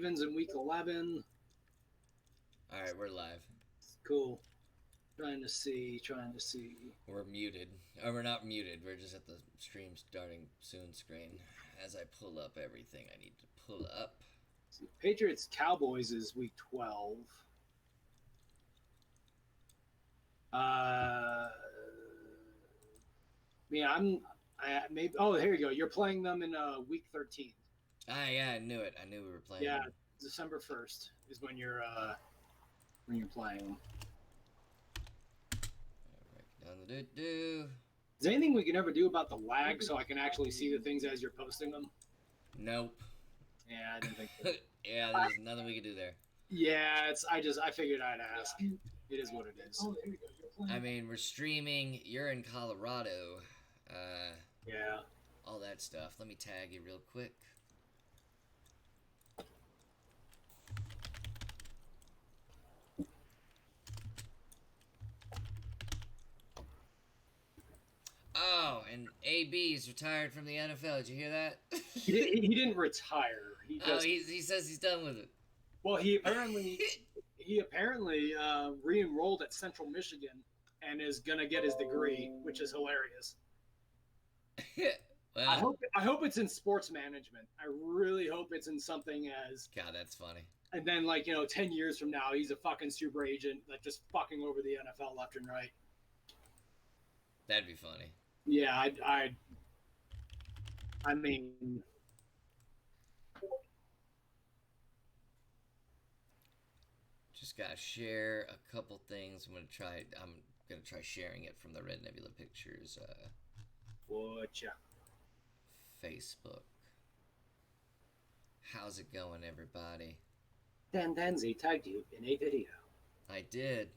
Ravens in week 11. All right, we're live. Cool. Trying to see. We're muted. Oh, we're not muted. We're just at the stream starting soon screen. As I pull up everything I need to pull up. Patriots Cowboys is week 12. Maybe. Oh, here you go. You're playing them in week 13. Ah, yeah, I knew it. I knew we were playing Yeah, them. December 1st is when you're playing them. Down the doo-doo. Is there anything we can ever do about the lag so I can actually see the things as you're posting them? Nope. Yeah, I didn't think so. Yeah, there's nothing we can do there. Yeah, I figured I'd ask. It is what it is. Oh, there you go. I mean, we're streaming. You're in Colorado. Yeah. All that stuff. Let me tag you real quick. Oh, and AB's retired from the NFL. Did you hear that? He didn't retire. He says he's done with it. Well, he apparently re-enrolled at Central Michigan and is gonna get his degree, which is hilarious. Well, I hope it's in sports management. I really hope it's in something as. God, that's funny. And then, 10 years from now, he's a fucking super agent that just fucking over the NFL left and right. That'd be funny. Yeah, I mean, Just gotta share a couple things. I'm gonna try sharing it from the Red Nebula Pictures whatcha? Facebook. How's it going, everybody? Dan Danzy tagged you in a video. I did.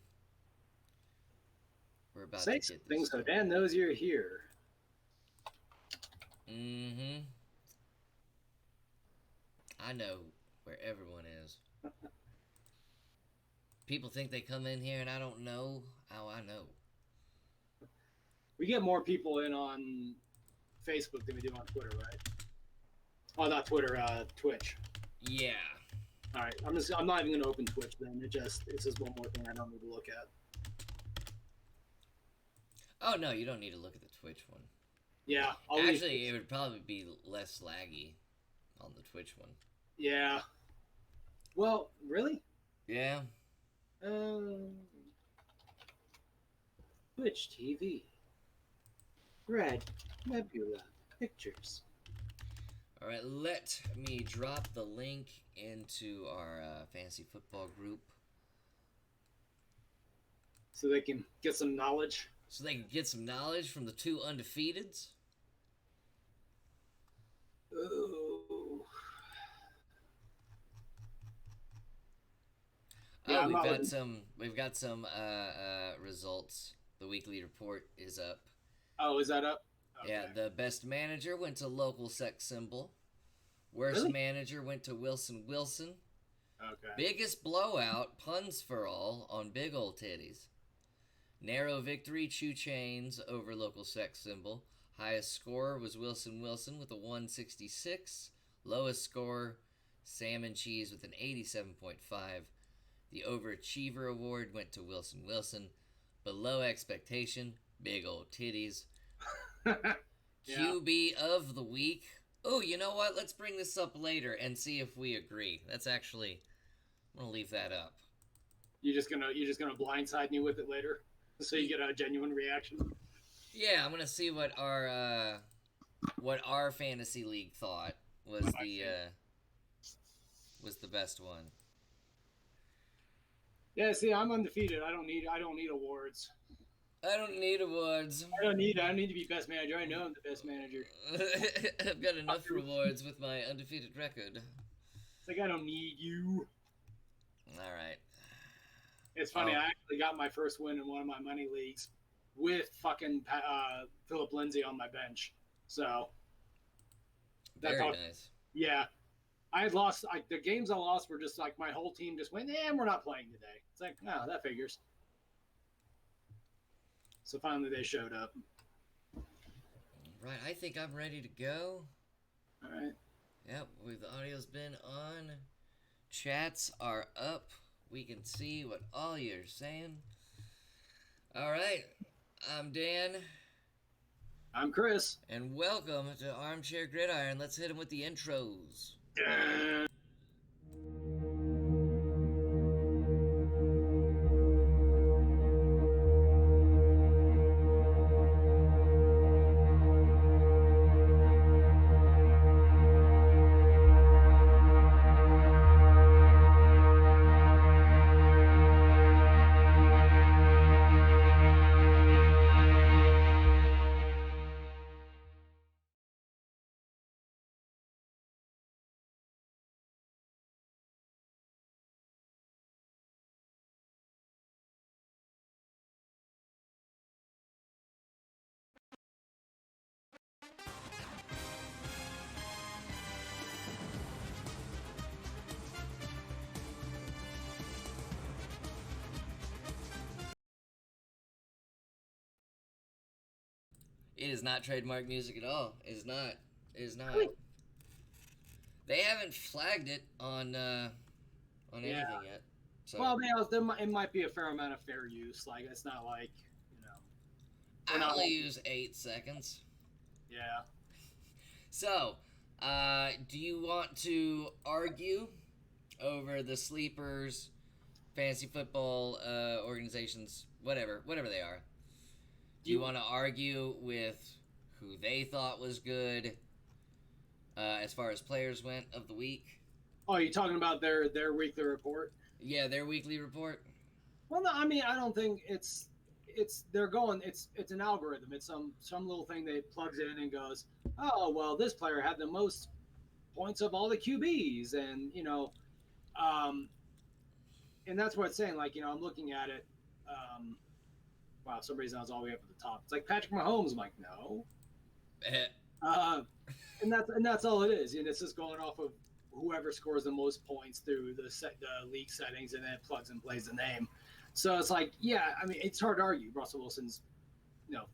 We're about Say to get something this. so Dan knows you're here. Mm-hmm. I know where everyone is. People think they come in here and I don't know how I know. We get more people in on Facebook than we do on Twitter, right? Oh, not Twitter, Twitch. Yeah. All right, I'm not even gonna open Twitch then. It's just one more thing I don't need to look at. Oh no, you don't need to look at the Twitch one. Yeah, Actually, it would probably be less laggy on the Twitch one. Yeah. Well, really? Yeah. Twitch TV. Red Nebula Pictures. All right, let me drop the link into our fantasy football group So they can get some knowledge. so they can get some knowledge from the two undefeateds. Ooh. Yeah, we've got some results. The weekly report is up. Oh, is that up? Okay. Yeah, the best manager went to local sex symbol. Worst Really? manager went to Wilson. Okay. Biggest blowout, puns for all, on big old titties. Narrow victory, Chew Chains over local sex symbol. Highest scorer was Wilson with a 166. Lowest score, Sam and Cheese with an 87.5. The Overachiever Award went to Wilson. Below expectation, big old titties. Yeah. QB of the week. Oh, you know what? Let's bring this up later and see if we agree. I'm gonna leave that up. You're just gonna blindside me with it later, so you get a genuine reaction. Yeah, I'm gonna see what our fantasy league thought was the best one. Yeah, see, I'm undefeated. I don't need awards. I don't need awards. I don't need to be best manager. I know I'm the best manager. I've got enough rewards with my undefeated record. It's like I don't need you. All right. It's funny. Oh. I actually got my first win in one of my money leagues with fucking Philip Lindsay on my bench. So Very nice. Yeah, I had lost. The games I lost were just like my whole team just went, we're not playing today. It's like, no, that figures. So finally they showed up. Right, I think I'm ready to go. All right. Yep, the audio's been on. Chats are up. We can see what all you're saying. All right. I'm Dan. I'm Chris. And welcome to Armchair Gridiron. Let's hit him with the intros. It is not trademark music at all. It is not. It is not. They haven't flagged it on anything yet. So. Well, it might be a fair amount of fair use. Like, it's not like, I only use 8 seconds. Yeah. So, do you want to argue over the sleepers, fantasy football organizations, whatever they are? Do you want to argue with who they thought was good as far as players went of the week? Oh, you're talking about their weekly report? Yeah, their weekly report. Well, no, I mean, I don't think it's an algorithm. It's some little thing that plugs in and goes, oh, well, this player had the most points of all the QBs, and and that's what it's saying. Like, I'm looking at it. Wow, for some reason I was all the way up at the top. It's like Patrick Mahomes. I'm like, no. And that's all it is. And it's just going off of whoever scores the most points through the league settings, and then it plugs and plays the name. So it's like, yeah, I mean, it's hard to argue. Russell Wilson's,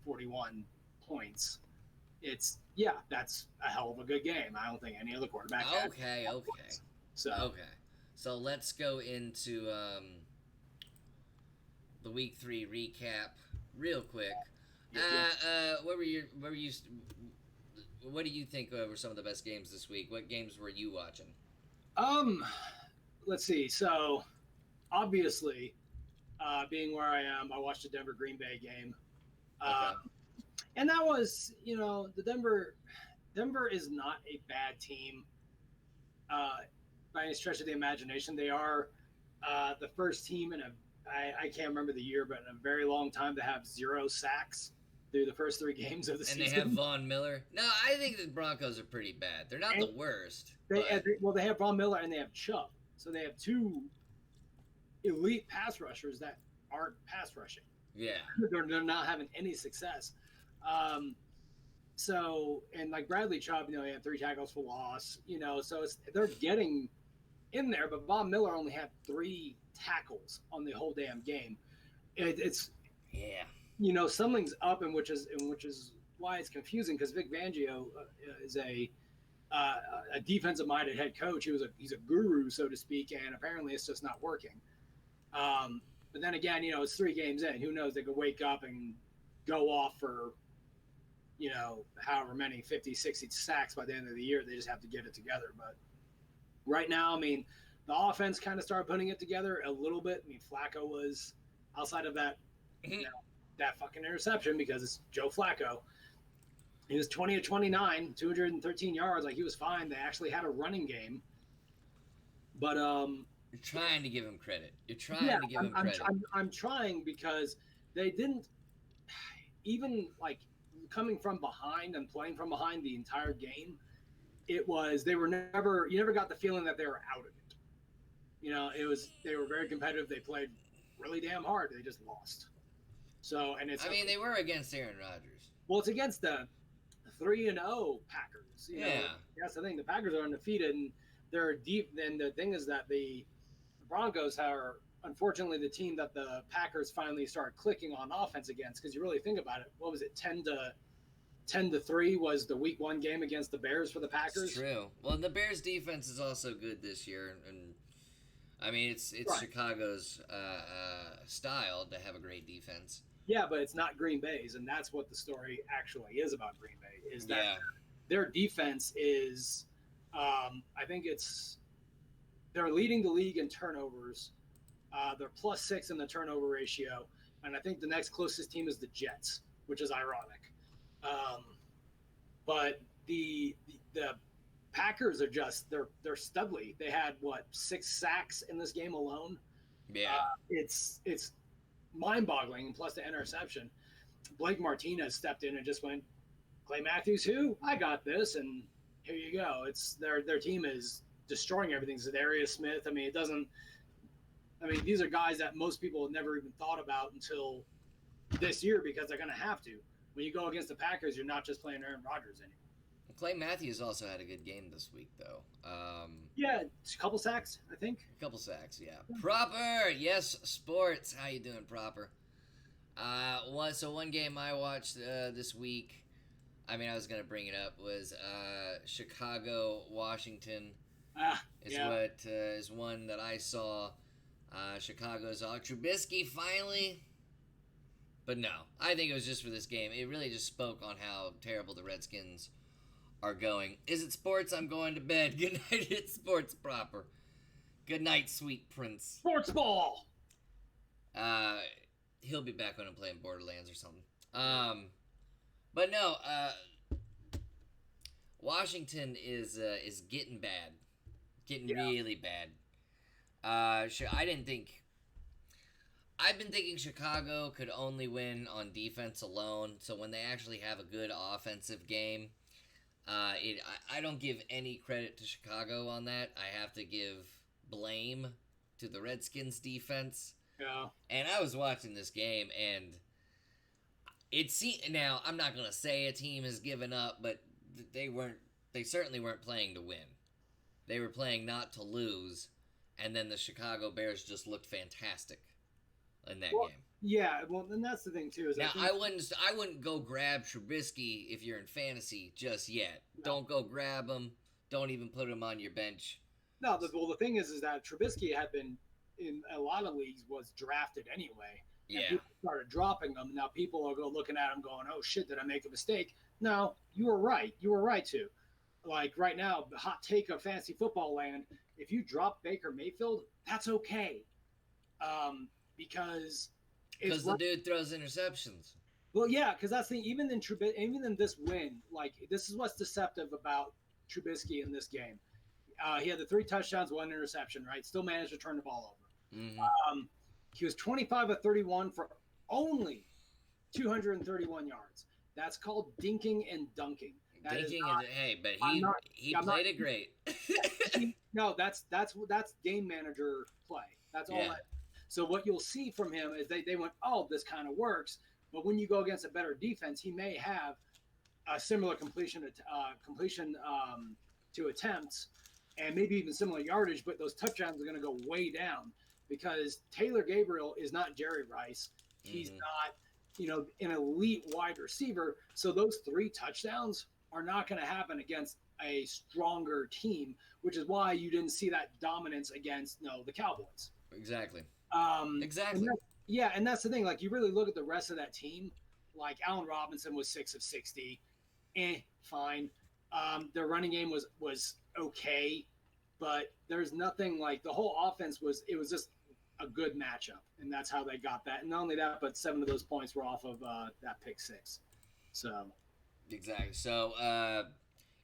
41 points. That's a hell of a good game. I don't think any other quarterback had. Okay. So let's go into the week 3 recap real quick. What do you think were some of the best games this week? What games were you watching? Let's see. So, obviously, being where I am, I watched the Denver Green Bay game. Okay. And that was, the Denver is not a bad team by any stretch of the imagination. They are the first team I can't remember the year, but in a very long time to have 0 sacks through the first 3 games of the season. And they have Von Miller. No, I think the Broncos are pretty bad. They're not the worst. They have Von Miller and they have Chubb. So they have 2 elite pass rushers that aren't pass rushing. Yeah. They're not having any success. So, and like Bradley Chubb, he had 3 tackles for loss, so they're getting in there, but Von Miller only had 3 tackles on the whole damn game. Something's up, and which is why it's confusing, because Vic Fangio is a defensive-minded head coach. He's a guru, so to speak, and apparently it's just not working. But then again, it's 3 games in. Who knows? They could wake up and go off for however many 50, 60 sacks by the end of the year. They just have to get it together. But right now, I mean, the offense kind of started putting it together a little bit. I mean, Flacco was outside of that, that fucking interception, because it's Joe Flacco. He was 20 of 29, 213 yards. Like, he was fine. They actually had a running game. But you're trying to give him credit. I'm trying, because they didn't even, like, coming from behind and playing from behind the entire game. You never got the feeling that they were out of it. They were very competitive. They played really damn hard. They just lost. So, and they were against Aaron Rodgers. Well, it's against the 3-0 Packers. That's the thing. The Packers are undefeated, and they're deep. And the thing is that the Broncos are, unfortunately, the team that the Packers finally started clicking on offense against. Because you really think about it, what was it? 10-3 was the week 1 game against the Bears for the Packers. It's true. Well, the Bears defense is also good this year, and I mean, it's Right. Chicago's style to have a great defense. Yeah, but it's not Green Bay's, and that's what the story actually is about Green Bay. Is that Yeah. their defense is, I think they're leading the league in turnovers. They're +6 in the turnover ratio, and I think the next closest team is the Jets, which is ironic. Um, but the Packers are just they're studly. They had what 6 sacks in this game alone. Yeah. It's mind-boggling, and plus the interception. Blake Martinez stepped in and just went, Clay Matthews, who? I got this, and here you go. It's their team is destroying everything. Zadarius Smith. I mean, it doesn't. I mean, these are guys that most people have never even thought about until this year because they're going to have to. When you go against the Packers, you're not just playing Aaron Rodgers anymore. Clay Matthews also had a good game this week, though. Yeah, a couple sacks, I think. A couple sacks, yeah. Proper, yes, sports. How you doing, Proper? One game I watched this week. I mean, I was gonna bring it up was Chicago, Washington. Is one that I saw. Chicago's Trubisky finally. But no, I think it was just for this game. It really just spoke on how terrible the Redskins are going. Is it sports? I'm going to bed. Good night, it's sports proper. Good night, sweet prince. Sports ball! He'll be back when I'm playing Borderlands or something. But no, Washington is getting bad. Getting really bad. I didn't think... I've been thinking Chicago could only win on defense alone, so when they actually have a good offensive game, I don't give any credit to Chicago on that. I have to give blame to the Redskins defense. Yeah. And I was watching this game, and now I'm not gonna say a team has given up, but they certainly weren't playing to win. They were playing not to lose, and then the Chicago Bears just looked fantastic in that game. Yeah, well, and that's the thing too. Is now I wouldn't go grab Trubisky if you're in fantasy just yet. No. Don't go grab him. Don't even put him on your bench. No, the thing is that Trubisky had been in a lot of leagues was drafted anyway. And people started dropping them. Now people are looking at him going, "Oh shit, did I make a mistake?" No, you were right. You were right to. Like right now, the hot take of fantasy football land: if you drop Baker Mayfield, that's okay. Because the dude throws interceptions. Well, yeah, because that's the thing. Even in this win, like this is what's deceptive about Trubisky in this game. He had the 3 touchdowns, 1 interception, right? Still managed to turn the ball over. Mm-hmm. He was 25 of 31 for only 231 yards. That's called dinking and dunking. But he played it great. No, that's game manager play. That's all. So what you'll see from him is they went, oh, this kind of works. But when you go against a better defense, he may have a similar completion to attempts and maybe even similar yardage, but those touchdowns are going to go way down because Taylor Gabriel is not Jerry Rice. He's not, an elite wide receiver. So those 3 touchdowns are not going to happen against a stronger team, which is why you didn't see that dominance against the Cowboys. Exactly. Exactly. And that's the thing. Like, you really look at the rest of that team. Like, Allen Robinson was 6 of 60. Fine. Their running game was okay, but there's nothing like the whole offense was just a good matchup, and that's how they got that. And not only that, but 7 of those points were off of that pick 6. So. Exactly. So,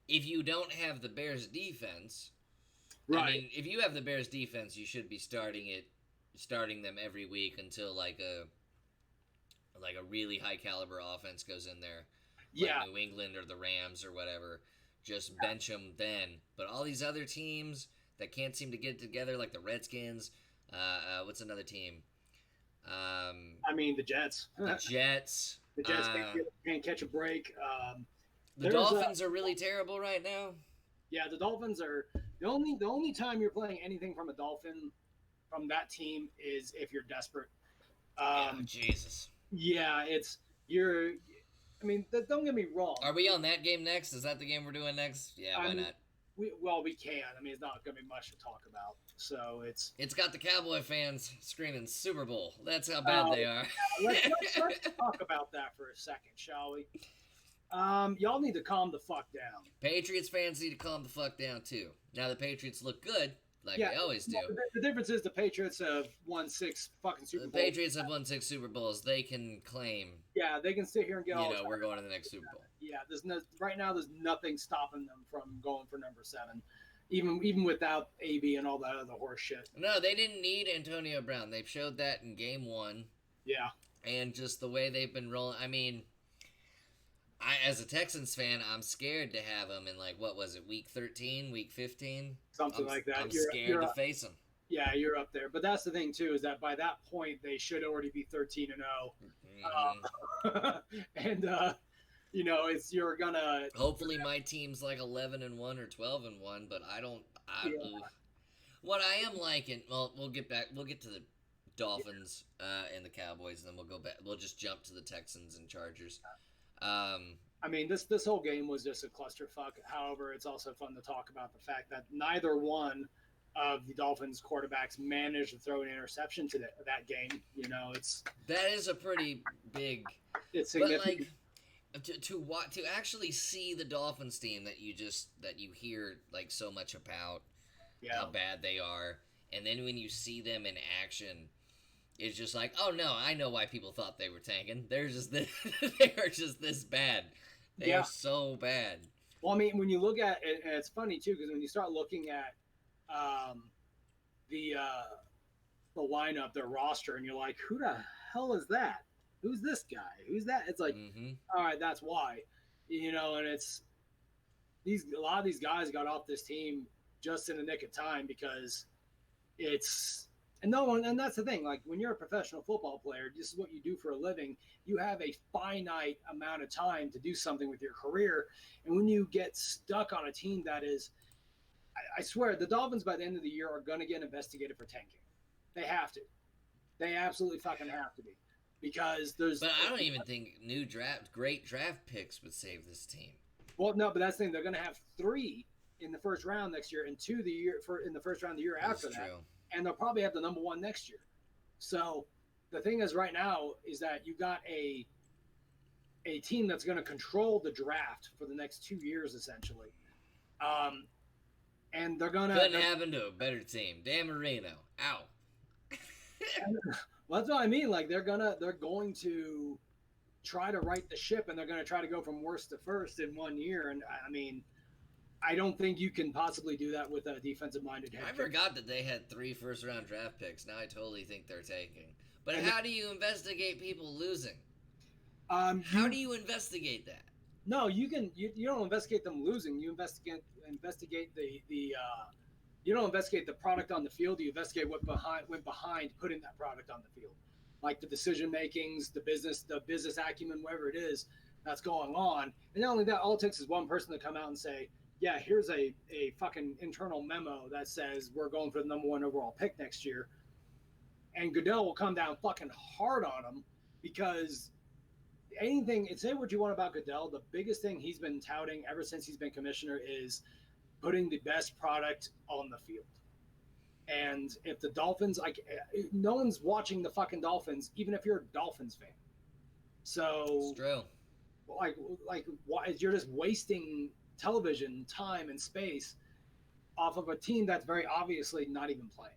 if you don't have the Bears defense, right. I mean, if you have the Bears defense, you should be starting them every week until like a really high caliber offense goes in there, like New England or the Rams or whatever. Just bench them then. But all these other teams that can't seem to get it together, like the Redskins, what's another team? I mean, the Jets. The Jets. The Jets can't catch a break. The Dolphins are really terrible right now. Yeah, the Dolphins are the only time you're playing anything from a Dolphin. From that team is if you're desperate. Jesus. Yeah, don't get me wrong. Are we on that game next? Is that the game we're doing next? Yeah, why not? we can. I mean, it's not going to be much to talk about. So It's got the Cowboy fans screaming Super Bowl. That's how bad they are. let's talk about that for a second, shall we? Y'all need to calm the fuck down. Patriots fans need to calm the fuck down too. Now the Patriots look good, like they always do. The difference is the Patriots have won 6 fucking Super Bowls. The Patriots have won 6 Super Bowls. They can claim. Yeah, they can sit here and get all. We're going to the next Super Bowl. Yeah, right now. There's nothing stopping them from going for number 7, even without AB and all that other horse shit. No, they didn't need Antonio Brown. They showed that in Game 1. Yeah, and just the way they've been rolling. I mean, as a Texans fan, I'm scared to have them in what was it, week 13, week 15, something like that. I'm scared to face them. Yeah, you're up there. But that's the thing too, is that by that point they should already be 13-0. And you're gonna. Hopefully, my team's 11-1 or 12-1, but I don't. What I am liking. Well, we'll get to the Dolphins and the Cowboys, and then we'll go back. We'll just jump to the Texans and Chargers. I mean, this whole game was just a clusterfuck. However, it's also fun to talk about the fact that neither one of the Dolphins quarterbacks managed to throw an interception to that game. That is a pretty big. It's significant. But to actually see the Dolphins team that you hear so much about how bad they are, and then when you see them in action, it's just oh no, I know why people thought they were tanking. They're just they are just this bad. They are so bad. Well, I mean, when you look at it, and it's funny too, because when you start looking at the lineup, their roster, and you're like, who the hell is that? Who's this guy? Who's that? It's like, all right, that's why, and it's a lot of these guys got off this team just in the nick of time because and that's the thing. When you're a professional football player, this is what you do for a living. You have a finite amount of time to do something with your career. And when you get stuck on a team that is, I swear, the Dolphins by the end of the year are going to get investigated for tanking. They have to. They absolutely fucking have to be. Because there's. But I don't even think great draft picks would save this team. Well, no, but that's the thing. They're going to have 3 in the first round next year and 2 in the first round the year after that. True. And they'll probably have the number 1 next year. So the thing is right now is that you got a team that's going to control the draft for the next 2 years, essentially. And they're going to... Couldn't happen to a better team. Dan Marino. Ow. Well, that's what I mean. They're going to try to right the ship, and they're going to try to go from worst to first in 1 year. And, I mean... I don't think you can possibly do that with a defensive-minded head coach. I forgot that they had 3 first-round draft picks. Now I totally think they're taking. But how do you investigate people losing? How do you investigate that? No, you can. You don't investigate them losing. You investigate the you don't investigate the product on the field. You investigate what went behind putting that product on the field, like the decision makings, the business acumen, whatever it is that's going on. And not only that, all it takes is one person to come out and say, yeah, here's a fucking internal memo that says we're going for the number 1 overall pick next year. And Goodell will come down fucking hard on him because say what you want about Goodell, the biggest thing he's been touting ever since he's been commissioner is putting the best product on the field. And if the Dolphins, no one's watching the fucking Dolphins, even if you're a Dolphins fan. So, it's true. Why you're just wasting television time and space off of a team that's very obviously not even playing.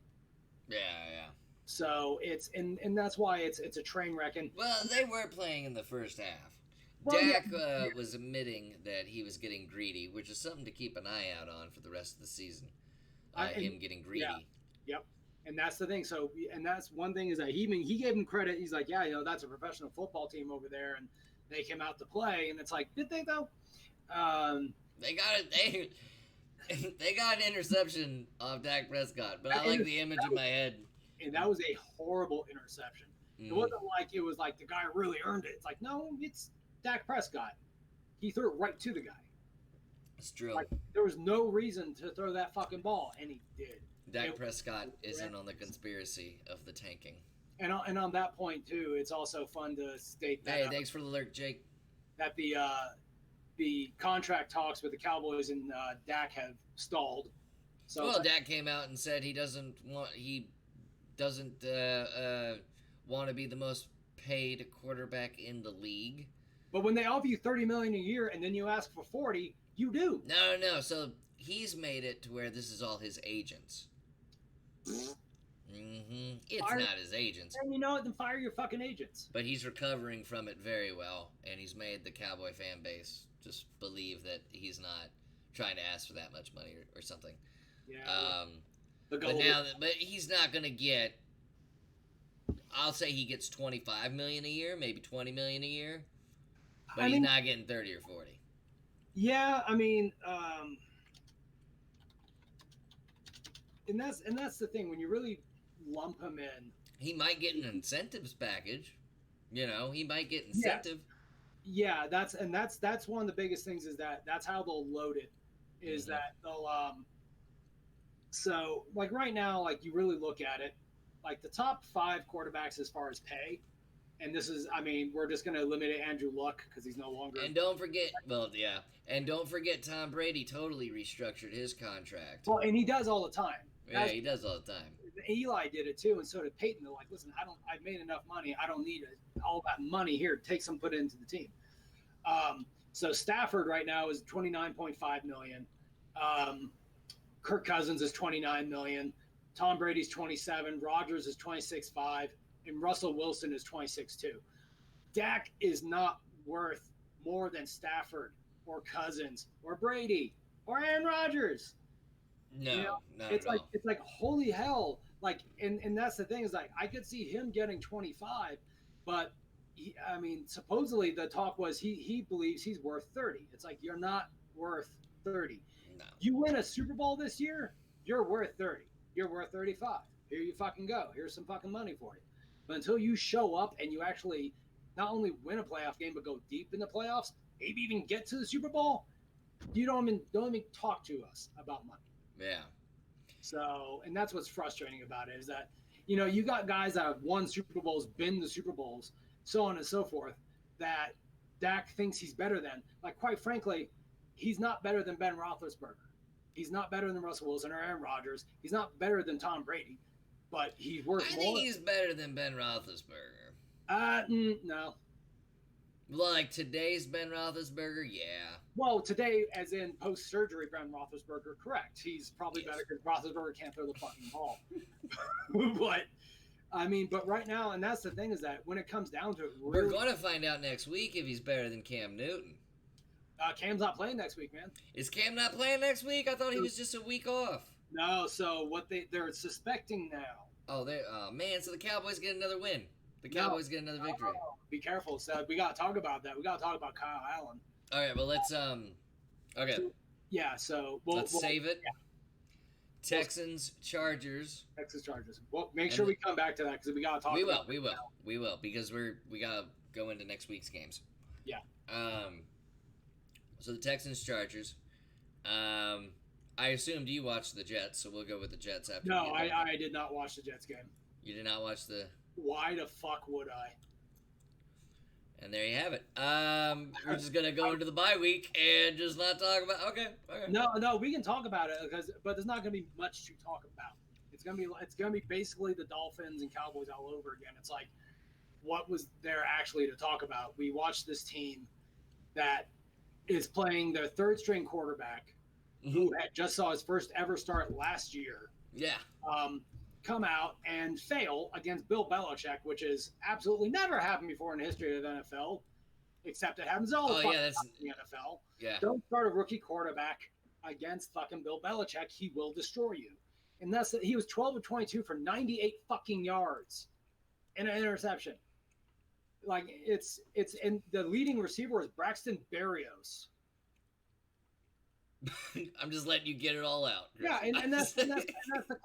Yeah. So and that's why it's a train wreck. And well, they were playing in the first half. Well, Dak was admitting that he was getting greedy, which is something to keep an eye out on for the rest of the season. Him getting greedy. Yeah. Yep. And that's the thing. So, and that's one thing is that he gave him credit. He's like, yeah, that's a professional football team over there, and they came out to play. And it's like, did they though? They got it. They got an interception off Dak Prescott, but I like the image in my head. And that was a horrible interception. It wasn't it was like the guy really earned it. It's like, no, it's Dak Prescott. He threw it right to the guy. It's true. There was no reason to throw that fucking ball, and he did. Dak Prescott isn't on the conspiracy of the tanking. And on that point too, it's also fun to state that. Hey, thanks for the alert, Jake. That the contract talks with the Cowboys and Dak have stalled. So well, Dak came out and said he doesn't want to be the most paid quarterback in the league. But when they offer you $30 million a year and then you ask for 40, you do. No. So he's made it to where this is all his agents. It's not his agents. And you know what? Then fire your fucking agents. But he's recovering from it very well, and he's made the Cowboy fan base just believe that he's not trying to ask for that much money or something. Yeah. But he's not gonna get. I'll say he gets $25 million a year, maybe $20 million a year, but he's not getting 30 or 40. Yeah, I mean, and that's the thing when you really lump him in. He might get an incentives package. You know, he might get incentive. Yeah, that's one of the biggest things is that's how they'll load it. Is that they'll so like right now, like you really look at it, like the top 5 quarterbacks as far as pay, and this is, I mean, we're just going to eliminate Andrew Luck because he's no longer. And don't forget, Tom Brady totally restructured his contract. Well, and he does all the time. Yeah, he does all the time. Eli did it too, and so did Peyton. They're like, listen, I've made enough money. I don't need all that money here. Take some, put it into the team. So Stafford right now is $29.5 million. Kirk Cousins is $29 million. Tom Brady's 27. Rodgers is 26.5, and Russell Wilson is 26.2. Dak is not worth more than Stafford or Cousins or Brady or Aaron Rodgers. No, you know, not it's at like all. it's like holy hell. Like, and that's the thing is like I could see him getting 25, but I mean, supposedly the talk was he believes he's worth 30. It's like you're not worth 30. No. You win a Super Bowl this year, you're worth 30. You're worth 35. Here you fucking go. Here's some fucking money for you. But until you show up and you actually not only win a playoff game but go deep in the playoffs, maybe even get to the Super Bowl, you don't even talk to us about money. Yeah. So, and that's what's frustrating about it is that, you know, you got guys that have won Super Bowls, been to Super Bowls, so on and so forth, that Dak thinks he's better than. Like, quite frankly, he's not better than Ben Roethlisberger. He's not better than Russell Wilson or Aaron Rodgers. He's not better than Tom Brady, but he's worth more. I think he's better than Ben Roethlisberger. No. Like today's Ben Roethlisberger, yeah. Well, today, as in post-surgery Ben Roethlisberger, correct. He's probably better because Roethlisberger can't throw the fucking ball. But, I mean, but right now, and that's the thing is that when it comes down to it, really, we're going to find out next week if he's better than Cam Newton. Cam's not playing next week, man. Is Cam not playing next week? I thought he was just a week off. No, so what they're suspecting now. Oh, man, so the Cowboys get another win. The Cowboys get another victory. Be careful, so we got to talk about that. We got to talk about Kyle Allen. All right, well, let's, okay. So let's save it. Yeah. Texans, Chargers. Texas Chargers. Well, make sure we come back to that because we got to talk about it. We will, because we got to go into next week's games. Yeah. So the Texans, Chargers. I assumed you watched the Jets, so we'll go with the Jets after. No, I did not watch the Jets game. You did not watch the... Why the fuck would I? And there you have it. We're just gonna go into the bye week and just not talk about. Okay. No, we can talk about it but there's not gonna be much to talk about. It's gonna be basically the Dolphins and Cowboys all over again. It's like, what was there actually to talk about? We watched this team that is playing their third string quarterback, who had just saw his first ever start last year. Yeah. Come out and fail against Bill Belichick, which has absolutely never happened before in the history of the NFL, except it happens all the time in the NFL. Yeah. Don't start a rookie quarterback against fucking Bill Belichick. He will destroy you. And he was 12 of 22 for 98 fucking yards and an interception. Like and the leading receiver is Braxton Berrios. I'm just letting you get it all out, Chris. Yeah, and that's the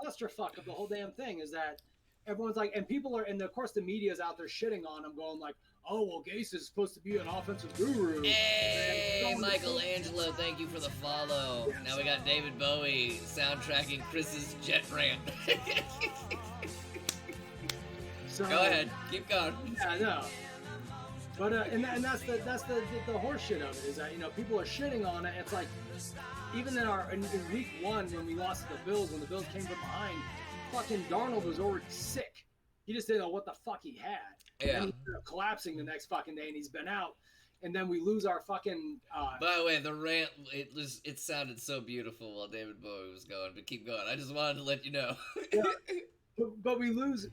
clusterfuck of the whole damn thing is that everyone's like, and people are, and of course the media's out there shitting on him, going like, oh well, Gase is supposed to be an offensive guru. Hey, Michelangelo, thank you for the follow. Yeah, now we got David Bowie soundtracking Chris's jet rant. So, go ahead, keep going. Yeah, no. But and that's the horse shit of it is that people are shitting on it. It's like even in week 1 when we lost to the Bills, when the Bills came from behind, fucking Darnold was already sick. He just didn't know what the fuck he had. Yeah. And he ended up collapsing the next fucking day, and he's been out. And then we lose our fucking. By the way, the rant it sounded so beautiful while David Bowie was going, but keep going. I just wanted to let you know. Yeah. But we lose.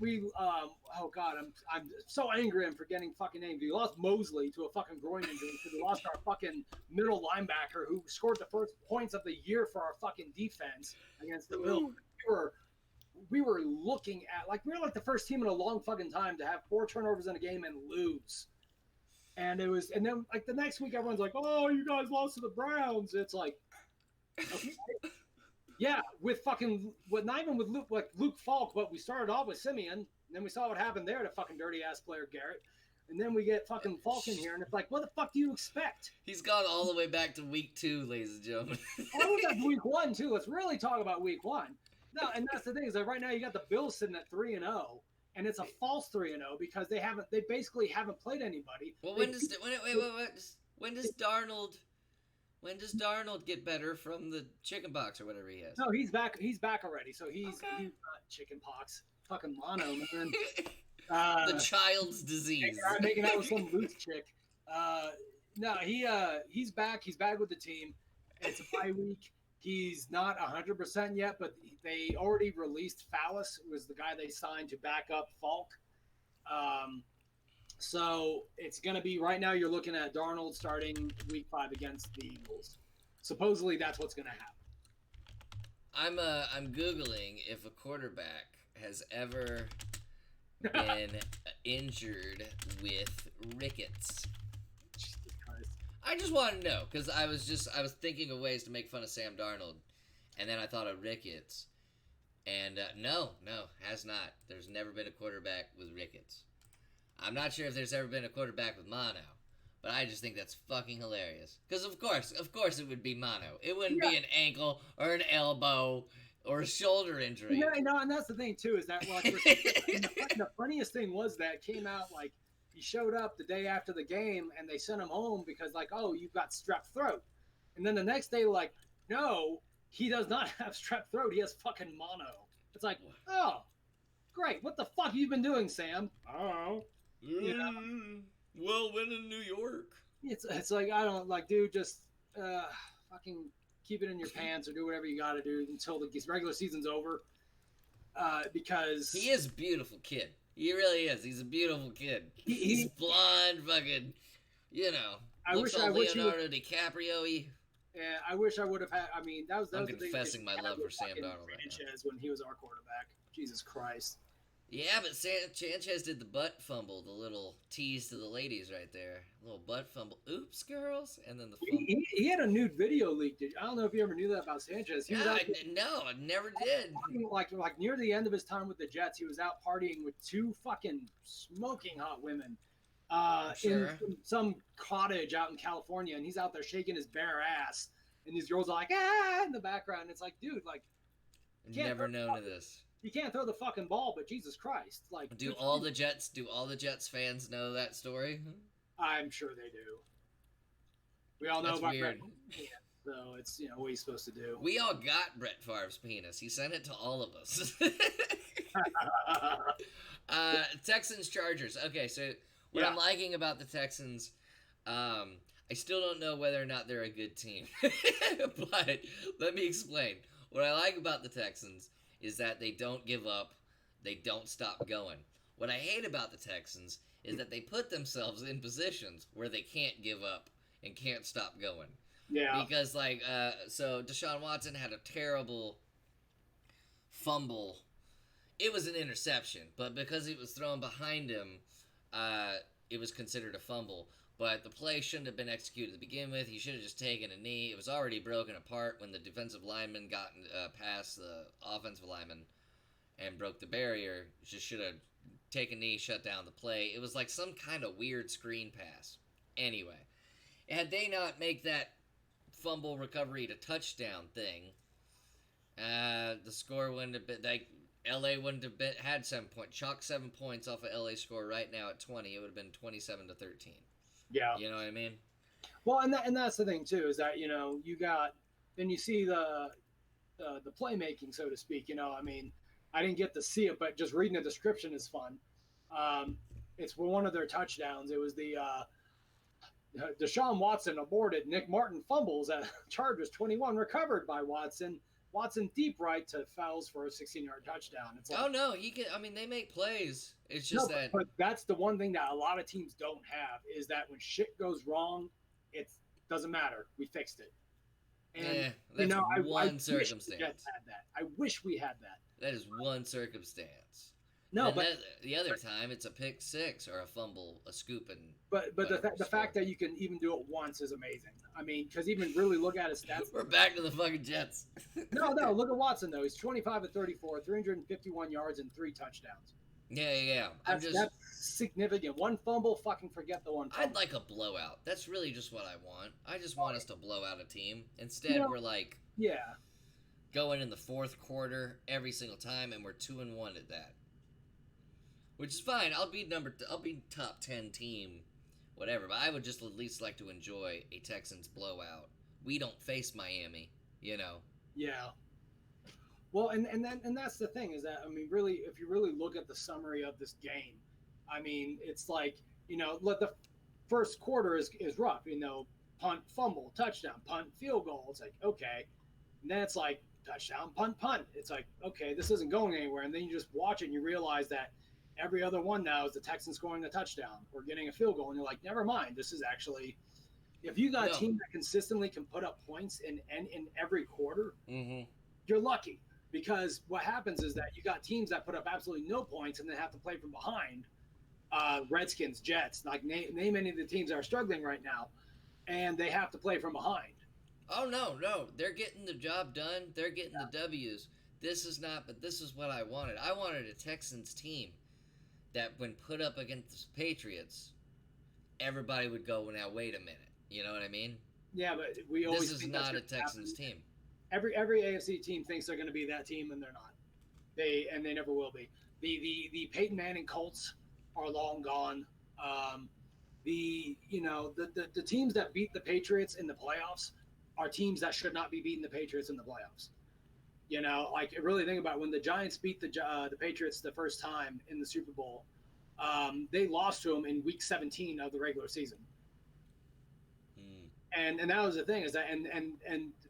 Oh god, I'm so angry. I'm forgetting fucking names. We lost Mosley to a fucking groin injury because we lost our fucking middle linebacker who scored the first points of the year for our fucking defense against the Bills. We were looking at we were like the first team in a long fucking time to have 4 turnovers in a game and lose. And then like the next week everyone's like, oh, you guys lost to the Browns. It's like, okay. Yeah, not even with Luke Falk, but we started off with Simeon, and then we saw what happened there to fucking dirty ass player Garrett, and then we get fucking Falk in here, and it's like, what the fuck do you expect? He's gone all the way back to week 2, ladies and gentlemen. I was at week 1 too. Let's really talk about week 1. No, and that's the thing is that right now you got the Bills sitting at 3-0, and it's a false 3-0 because they basically haven't played anybody. Well, when does Darnold get better from the chicken pox or whatever he has? No, he's back. He's back already. So he's not chicken pox. Fucking mono, man. The child's disease. I'm making out with some loose chick. No, he's back. He's back with the team. It's a bye week. He's not 100% yet, but they already released Fallis, who was the guy they signed to back up Falk. So it's going to be right now you're looking at Darnold starting week 5 against the Eagles. Supposedly that's what's going to happen. I'm Googling if a quarterback has ever been injured with rickets. Jesus Christ. I just want to know because I was thinking of ways to make fun of Sam Darnold, and then I thought of rickets, and no, has not. There's never been a quarterback with rickets. I'm not sure if there's ever been a quarterback with mono, but I just think that's fucking hilarious. Because of course it would be mono. It wouldn't be an ankle or an elbow or a shoulder injury. No, and that's the thing too is that the funniest thing was that came out he showed up the day after the game and they sent him home because you've got strep throat, and then the next day no, he does not have strep throat. He has fucking mono. It's like, oh, great. What the fuck have you been doing, Sam? I don't know. Well, when in New York. It's like, I don't dude, just fucking keep it in your pants or do whatever you got to do until the regular season's over. Because he is a beautiful kid. He really is. He's a beautiful kid. He's blonde, fucking, looks all Leonardo DiCaprio-y. Yeah, I wish I would have had. I mean, that was I'm the confessing my love for Sam Darnold right now. When he was our quarterback. Jesus Christ. Yeah, but Sanchez did the butt fumble, the little tease to the ladies right there. A little butt fumble. Oops, girls. And then the fumble. He had a nude video leaked. I don't know if you ever knew that about Sanchez. No, I never did. Like near the end of his time with the Jets, he was out partying with 2 fucking smoking hot women in some cottage out in California, and he's out there shaking his bare ass, and these girls are like, in the background. It's like, dude, never known of this. You can't throw the fucking ball, but Jesus Christ! Do all the Jets fans know that story? I'm sure they do. We all know That's about weird. Brett, so it's what he's supposed to do. We all got Brett Favre's penis. He sent it to all of us. Texans Chargers. Okay, so what I'm liking about the Texans, I still don't know whether or not they're a good team, but let me explain. What I like about the Texans is that they don't give up, they don't stop going. What I hate about the Texans is that they put themselves in positions where they can't give up and can't stop going. Yeah. Because, so Deshaun Watson had a terrible fumble. It was an interception, but because it was thrown behind him, it was considered a fumble. But the play shouldn't have been executed to begin with. He should have just taken a knee. It was already broken apart when the defensive lineman got past the offensive lineman and broke the barrier. Just should have taken a knee, shut down the play. It was like some kind of weird screen pass. Anyway, had they not make that fumble recovery to touchdown thing, the score wouldn't have been LA wouldn't have had 7 points. Chalk 7 points off of LA score right now at 20. It would have been 27-13. Yeah. You know what I mean? Well, and that's the thing too is that you got then you see the playmaking, so to speak. I mean, I didn't get to see it, but just reading the description is fun. Um, it's one of their touchdowns. It was the Deshaun Watson aborted. Nick Martin fumbles at Chargers 21, recovered by Watson. Watson deep right to fouls for a 16-yard touchdown. It's like, Oh no, he can. I mean, they make plays. It's no, just that. but that's the one thing that a lot of teams don't have is that when shit goes wrong, it doesn't matter. We fixed it. And That's I one wish circumstance. the Jets had that. I wish we had that. That is one circumstance. No, but the other time it's a pick six or a fumble, a scoop, and but the fact that you can even do it once is amazing. I mean, because even really look at his stats. We're back to the fucking Jets. No, look at Watson though. He's 25 of 34, 351 yards and 3 touchdowns. Yeah. That's significant. One fumble, fucking forget the one fumble. I'd like a blowout. That's really just what I want. I just want us to blow out a team. Instead, we're like going in the fourth quarter every single time, and we're 2-1 at that. Which is fine. I'll be top 10 team, whatever. But I would just at least like to enjoy a Texans blowout. We don't face Miami, Yeah. Well, and that's the thing is that I mean, really, if you really look at the summary of this game, I mean, it's like the first quarter is rough. Punt, fumble, touchdown, punt, field goal. It's like okay, and then it's like touchdown, punt. It's like okay, this isn't going anywhere. And then you just watch it and you realize that every other one now is the Texans scoring a touchdown or getting a field goal, and you're like, never mind. This is actually, if you got a team that consistently can put up points in every quarter, you're lucky. Because what happens is that you got teams that put up absolutely no points and they have to play from behind. Redskins, Jets, like name any of the teams that are struggling right now, and they have to play from behind. Oh no, they're getting the job done. They're getting the W's. This is what I wanted. I wanted a Texans team that when put up against the Patriots, everybody would go, now wait a minute. You know what I mean? Yeah, but we always this is not a Texans team. Every AFC team thinks they're going to be that team, and they're not. They never will be. The Peyton Manning Colts are long gone. The teams that beat the Patriots in the playoffs are teams that should not be beating the Patriots in the playoffs. Like really think about it. When the Giants beat the Patriots the first time in the Super Bowl, they lost to them in Week 17 of the regular season. And that was the thing is that and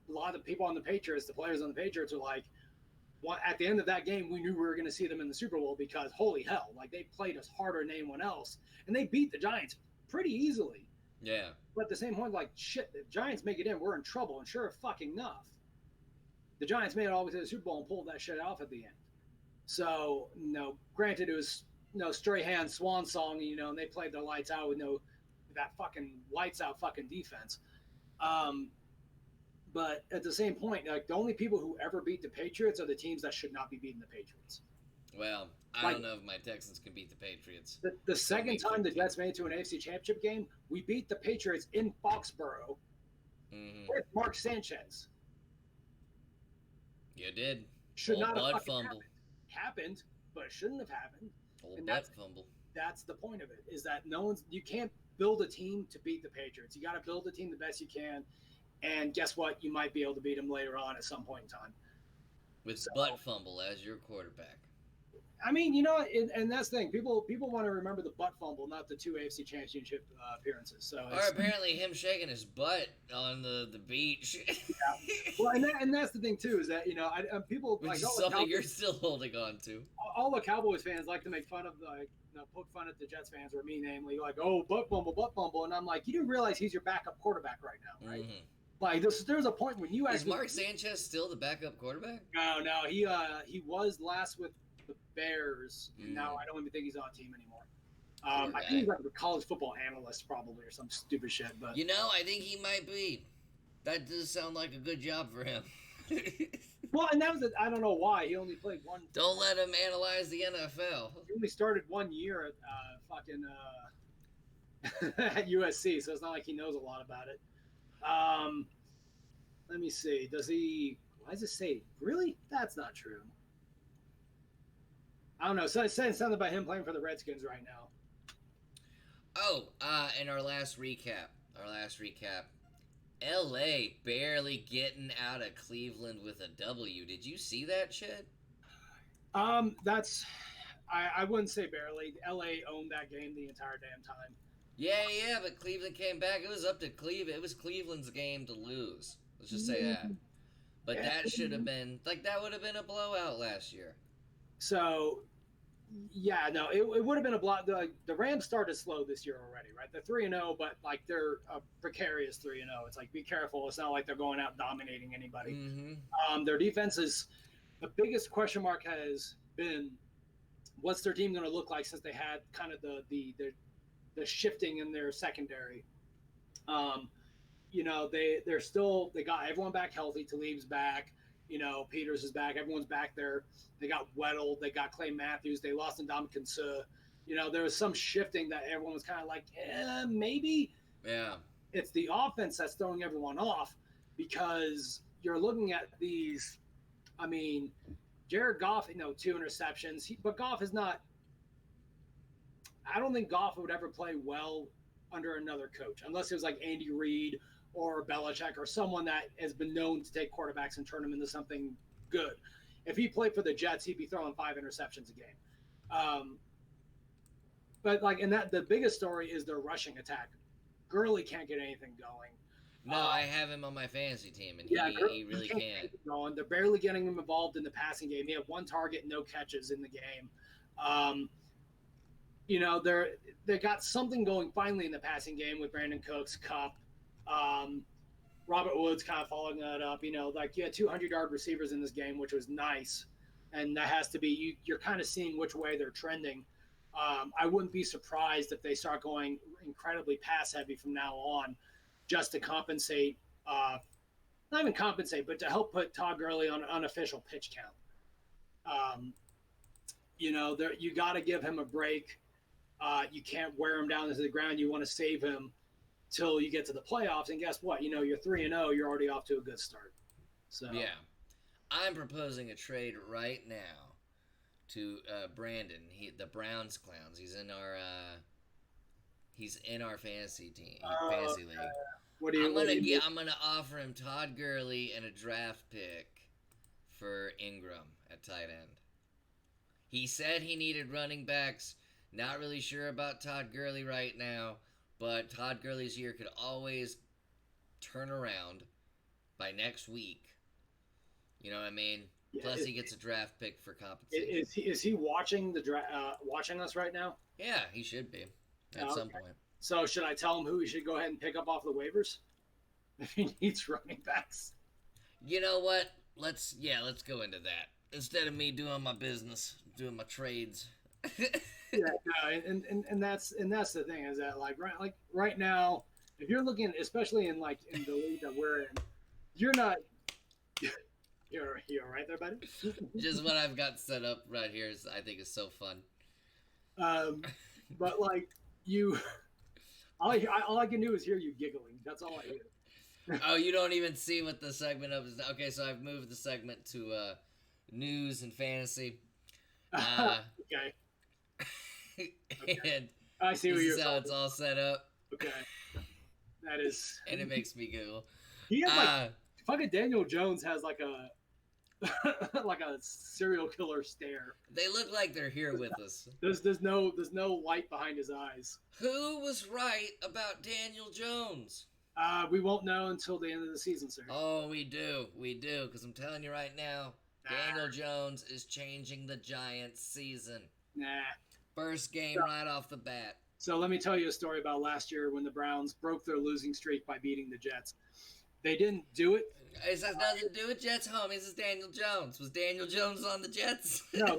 a lot of the people on the Patriots, the players on the Patriots, were like, at the end of that game, we knew we were going to see them in the Super Bowl because holy hell, like they played us harder than anyone else, and they beat the Giants pretty easily. Yeah. But at the same point, like shit, the Giants make it in, we're in trouble, and sure fucking enough, the Giants made it all the way to the Super Bowl and pulled that shit off at the end. So granted, it was stray hand swan song, and they played their lights out with that fucking lights out fucking defense. But at the same point, like the only people who ever beat the Patriots are the teams that should not be beating the Patriots. Well, I don't know if my Texans can beat the Patriots. The second time the Jets made it to an AFC Championship game, we beat the Patriots in Foxborough with Mark Sanchez. You did. Should Old not butt have fumble. happened, but it shouldn't have happened. Old butt fumble. That's the point of it, is that you can't build a team to beat the Patriots. You got to build a team the best you can. And guess what? You might be able to beat them later on at some point in time. With butt fumble as your quarterback. I mean, and that's the thing. People want to remember the butt fumble, not the 2 AFC Championship appearances. So or apparently him shaking his butt on the beach. Yeah. Well, and that's the thing too, is that people which like is something you're still holding on to. All the Cowboys fans like to make fun of poke fun at the Jets fans, or me namely, like, oh, butt fumble, and I'm like, you do realize he's your backup quarterback right now, right? Mm-hmm. Like there's a point when you is Mark Sanchez still the backup quarterback? No, he was last with the Bears, and now I don't even think he's on a team anymore. I think he's like a college football analyst probably, or some stupid shit. But I think he might be. That does sound like a good job for him. Well, and that was I don't know why he only played one. Don't let him analyze the NFL. He only started 1 year at at USC, so it's not like he knows a lot about it. Let me see. Why does it say? Really? That's not true. I don't know. So it's saying something about him playing for the Redskins right now. Oh, and our last recap. LA barely getting out of Cleveland with a W. Did you see that shit? That's I wouldn't say barely. LA owned that game the entire damn time. Yeah, but Cleveland came back. It was up to Cleveland. It was Cleveland's game to lose. Let's just say that. But that should have been that would have been a blowout last year. So, yeah, no, it would have been a block. The Rams started slow this year already, right? They're 3-0, but like they're a precarious 3-0. It's like be careful. It's not like they're going out dominating anybody. Mm-hmm. Their defense is the biggest question mark has been what's their team going to look like since they had kind of the shifting in their secondary. They got everyone back healthy. Talib's back. Peters is back. Everyone's back there. They got Weddle. They got Clay Matthews. They lost Ndamukong Suh. There was some shifting that everyone was kind of like, maybe. Yeah. It's the offense that's throwing everyone off because you're looking at these. I mean, Jared Goff, 2 interceptions. But Goff is not. I don't think Goff would ever play well under another coach unless it was like Andy Reid or Belichick or someone that has been known to take quarterbacks and turn them into something good. If he played for the Jets, he'd be throwing 5 interceptions a game. But the biggest story is their rushing attack. Gurley can't get anything going. No, I have him on my fantasy team, and he really can't. Going. They're barely getting him involved in the passing game. He had 1 target, no catches in the game. They got something going finally in the passing game with Brandon Cooks, Cup, Robert Woods kind of following that up. You had 200-yard receivers in this game, which was nice, and that has to be you're kind of seeing which way they're trending. I wouldn't be surprised if they start going incredibly pass heavy from now on, just to compensate. Not even compensate, but to help put Todd Gurley on an unofficial pitch count. You got to give him a break. You can't wear him down into the ground. You want to save him till you get to the playoffs. And guess what? You're 3-0. You're already off to a good start. So yeah, I'm proposing a trade right now to Brandon. The Browns clowns. He's in our fantasy team, fantasy league. I'm gonna offer him Todd Gurley and a draft pick for Ingram at tight end. He said he needed running backs. Not really sure about Todd Gurley right now, but Todd Gurley's year could always turn around by next week. You know what I mean? Yeah, plus, he gets a draft pick for compensation. Is he watching watching us right now? Yeah, he should be at some point. So should I tell him who he should go ahead and pick up off the waivers if he needs running backs? You know what? Let's go into that instead of me doing my business, doing my trades. And that's the thing is that right now, if you're looking, especially in the league that we're in, you're not. You're right there, buddy. Just what I've got set up right here I think is so fun. But you, all I can do is hear you giggling. That's all I hear. Oh, you don't even see what the segment of is. Okay, so I've moved the segment to news and fantasy. Okay. And I see what you're saying. How it's all set up. Okay. That is. And it makes me giggle. He has fucking Daniel Jones has like a serial killer stare. They look like they're here with us. There's no light behind his eyes. Who was right about Daniel Jones? We won't know until the end of the season, sir. Oh, we do, because I'm telling you right now, Daniel Jones is changing the Giants' season. Nah. First game right off the bat. So let me tell you a story about last year when the Browns broke their losing streak by beating the Jets. They didn't do it. It has nothing to do with Jets, homies. This is Daniel Jones. Was Daniel Jones on the Jets? No,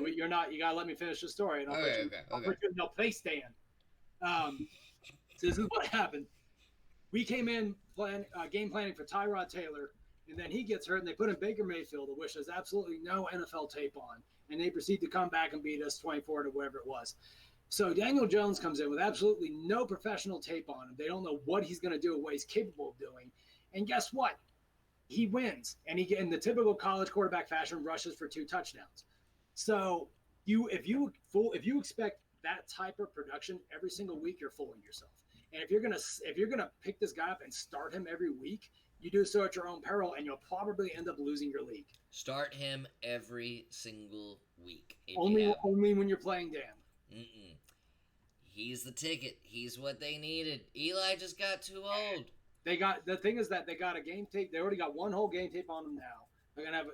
you're not. You gotta let me finish the story. And I'll put you in no place stand. So this is what happened. We came in game planning for Tyrod Taylor, and then he gets hurt, and they put in Baker Mayfield, which has absolutely no NFL tape on, and they proceed to come back and beat us 24 to whatever it was. So Daniel Jones comes in with absolutely no professional tape on him. They don't know what he's going to do or what he's capable of doing. And guess what? He wins. And he, in the typical college quarterback fashion, rushes for 2 touchdowns. So if you expect that type of production every single week, you're fooling yourself. And if you're gonna pick this guy up and start him every week, you do so at your own peril, and you'll probably end up losing your league. Start him every single week if you Only have him. only when you're playing Dan. Mm-mm. He's the ticket. He's what they needed. Eli just got too old. The thing is that they got a game tape. They already got one whole game tape on him now. They're gonna have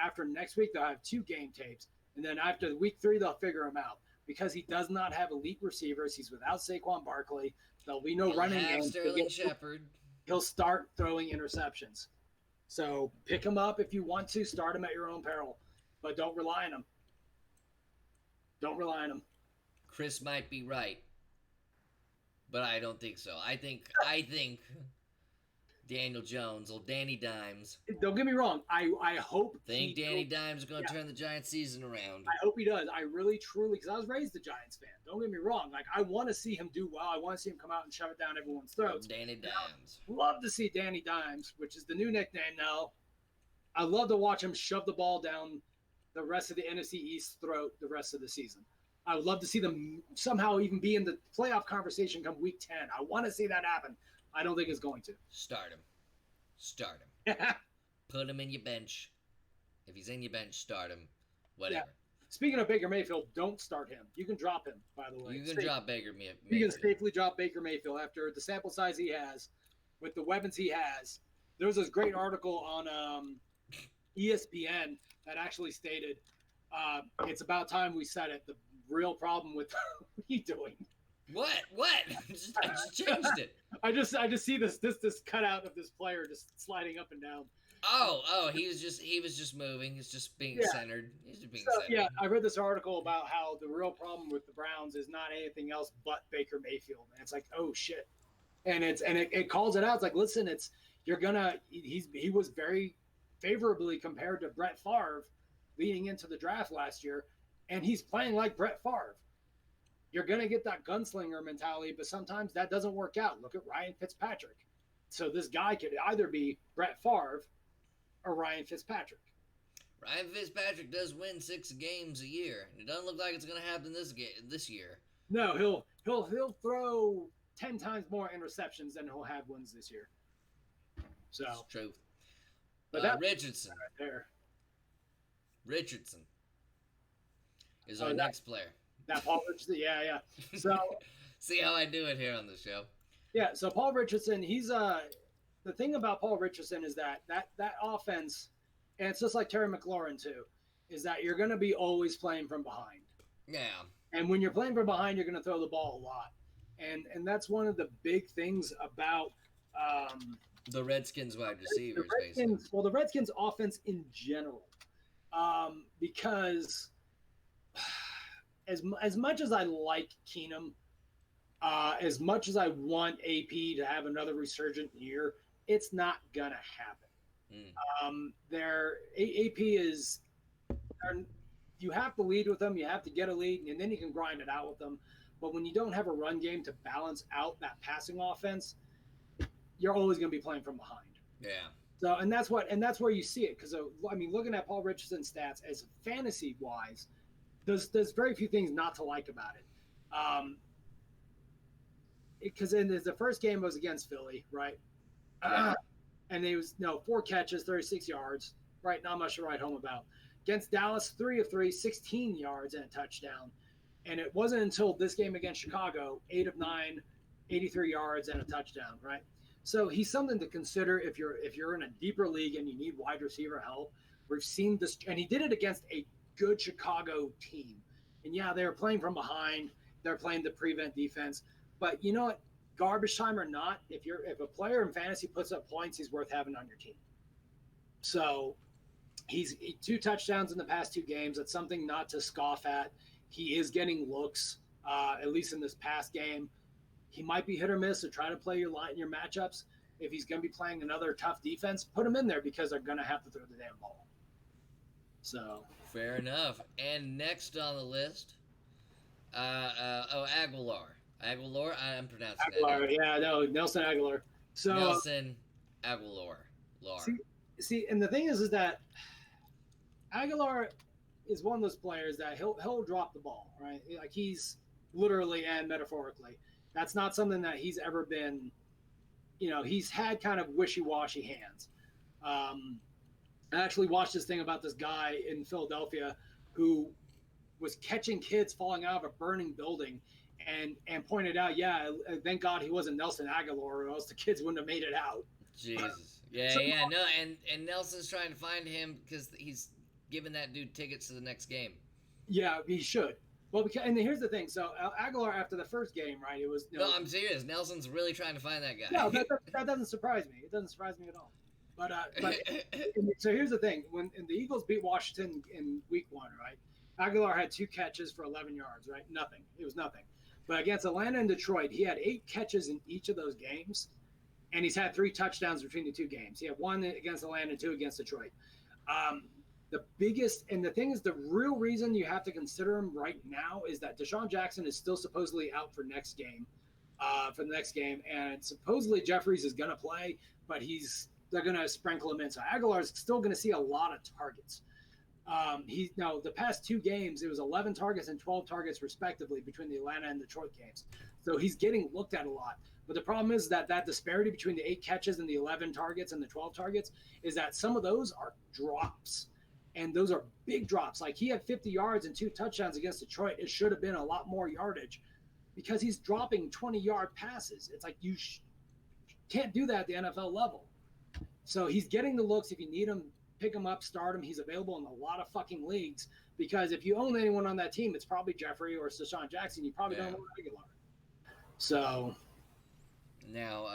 after next week they'll have 2 game tapes, and then after week 3 they'll figure him out because he does not have elite receivers. He's without Saquon Barkley. There'll be no He'll running have game. Sterling Shepard. He'll start throwing interceptions. So pick him up if you want to. Start him at your own peril, but don't rely on him. Don't rely on him. Chris might be right, but I don't think so. I think Daniel Jones, old Danny Dimes. Don't get me wrong. I hope. Think Danny Dimes is going to turn the Giants season around. I hope he does. I really, truly, because I was raised a Giants fan. Don't get me wrong. Like, I want to see him do well. I want to see him come out and shove it down everyone's throats. Danny Dimes. Love to see Danny Dimes, which is the new nickname now. I love to watch him shove the ball down the rest of the NFC East's throat the rest of the season. I would love to see them somehow even be in the playoff conversation come week 10. I want to see that happen. I don't think it's going to. Start him. Put him in your bench. If he's in your bench, start him. Whatever. Yeah. Speaking of Baker Mayfield, don't start him. You can drop him, by the way. You can drop Baker Mayfield. You can safely drop Baker Mayfield after the sample size he has, with the weapons he has. There was this great article on ESPN that actually stated it's about time we said it. The real problem with what are you doing? What? I just changed it. I just see this cutout of this player just sliding up and down. Oh, he was just moving. He's just being centered. He's just being centered. Yeah, I read this article about how the real problem with the Browns is not anything else but Baker Mayfield. And it's like, oh shit. And it calls it out. It's like, listen, he was very favorably compared to Brett Favre leading into the draft last year, and he's playing like Brett Favre. You're going to get that gunslinger mentality, but sometimes that doesn't work out. Look at Ryan Fitzpatrick. So this guy could either be Brett Favre or Ryan Fitzpatrick. Ryan Fitzpatrick does win 6 games a year. It doesn't look like it's going to happen this year. No, he'll throw 10 times more interceptions than he'll have wins this year. So it's true. But Richardson. Right there. Richardson is our next player. That Paul Richardson, yeah. So see how I do it here on the show. Yeah, so Paul Richardson, he's the thing about Paul Richardson is that offense, and it's just like Terry McLaurin too, is that you're going to be always playing from behind. Yeah. And when you're playing from behind, you're going to throw the ball a lot, and that's one of the big things about the Redskins wide receivers, basically. Well, the Redskins offense in general, because as much as I like Keenum, as much as I want AP to have another resurgent year, it's not gonna happen. Their AP is, you have to lead with them, you have to get a lead, and then you can grind it out with them. But when you don't have a run game to balance out that passing offense, you're always gonna be playing from behind. Yeah. So and that's where you see it, because I mean, looking at Paul Richardson's stats as fantasy wise, there's very few things not to like about it. Because in the first game was against Philly, right? And it was 4 catches, 36 yards, right? Not much to write home about. Against Dallas, 3 of 3, 16 yards and a touchdown. And it wasn't until this game against Chicago, 8 of 9, 83 yards and a touchdown, right? So he's something to consider if you're in a deeper league and you need wide receiver help. We've seen this, and he did it against a good Chicago team. And yeah, they were playing from behind. They're playing the prevent defense. But you know what? Garbage time or not, if a player in fantasy puts up points, he's worth having on your team. So he's 2 touchdowns in the past 2 games. That's something not to scoff at. He is getting looks, at least in this past game. He might be hit or miss, so try to play your matchups. If he's going to be playing another tough defense, put him in there because they're going to have to throw the damn ball. So fair enough. And next on the list, Aguilar. I'm pronouncing Aguilar, that. yeah, no, Nelson Aguilar. So Nelson Aguilar. See, and the thing is that Aguilar is one of those players that he'll drop the ball, right? Like he's literally and metaphorically. That's not something that he's ever been. He's had kind of wishy-washy hands. I actually watched this thing about this guy in Philadelphia who was catching kids falling out of a burning building and pointed out, yeah, thank God he wasn't Nelson Aguilar, or else the kids wouldn't have made it out. Jesus. Yeah, So, yeah, no, and Nelson's trying to find him because he's giving that dude tickets to the next game. yeah, he should. Well, and here's the thing. So Aguilar, after the first game, right? It was No, I'm serious. Nelson's really trying to find that guy. No, that doesn't surprise me. It doesn't surprise me at all. But so here's the thing: when the Eagles beat Washington in Week 1, right? Aguilar had 2 catches for 11 yards, right? Nothing. It was nothing. But against Atlanta and Detroit, he had 8 catches in each of those games, and he's had 3 touchdowns between the 2 games. He had 1 against Atlanta and 2 against Detroit. The biggest, and the thing is, the real reason you have to consider him right now is that Deshaun Jackson is still supposedly out for next game. For the next game, and supposedly Jeffries is going to play, but they're going to sprinkle him in. So Aguilar's still going to see a lot of targets. Now the past 2 games, it was 11 targets and 12 targets respectively between the Atlanta and Detroit games. So he's getting looked at a lot. But the problem is that disparity between the 8 catches and the 11 targets and the 12 targets is that some of those are drops. And those are big drops. Like, he had 50 yards and 2 touchdowns against Detroit. It should have been a lot more yardage because he's dropping 20-yard passes. It's like you can't do that at the NFL level. So he's getting the looks. If you need him, pick him up, start him. He's available in a lot of fucking leagues because if you own anyone on that team, it's probably Jeffrey or Deshaun Jackson. You probably don't own Aguilar. So now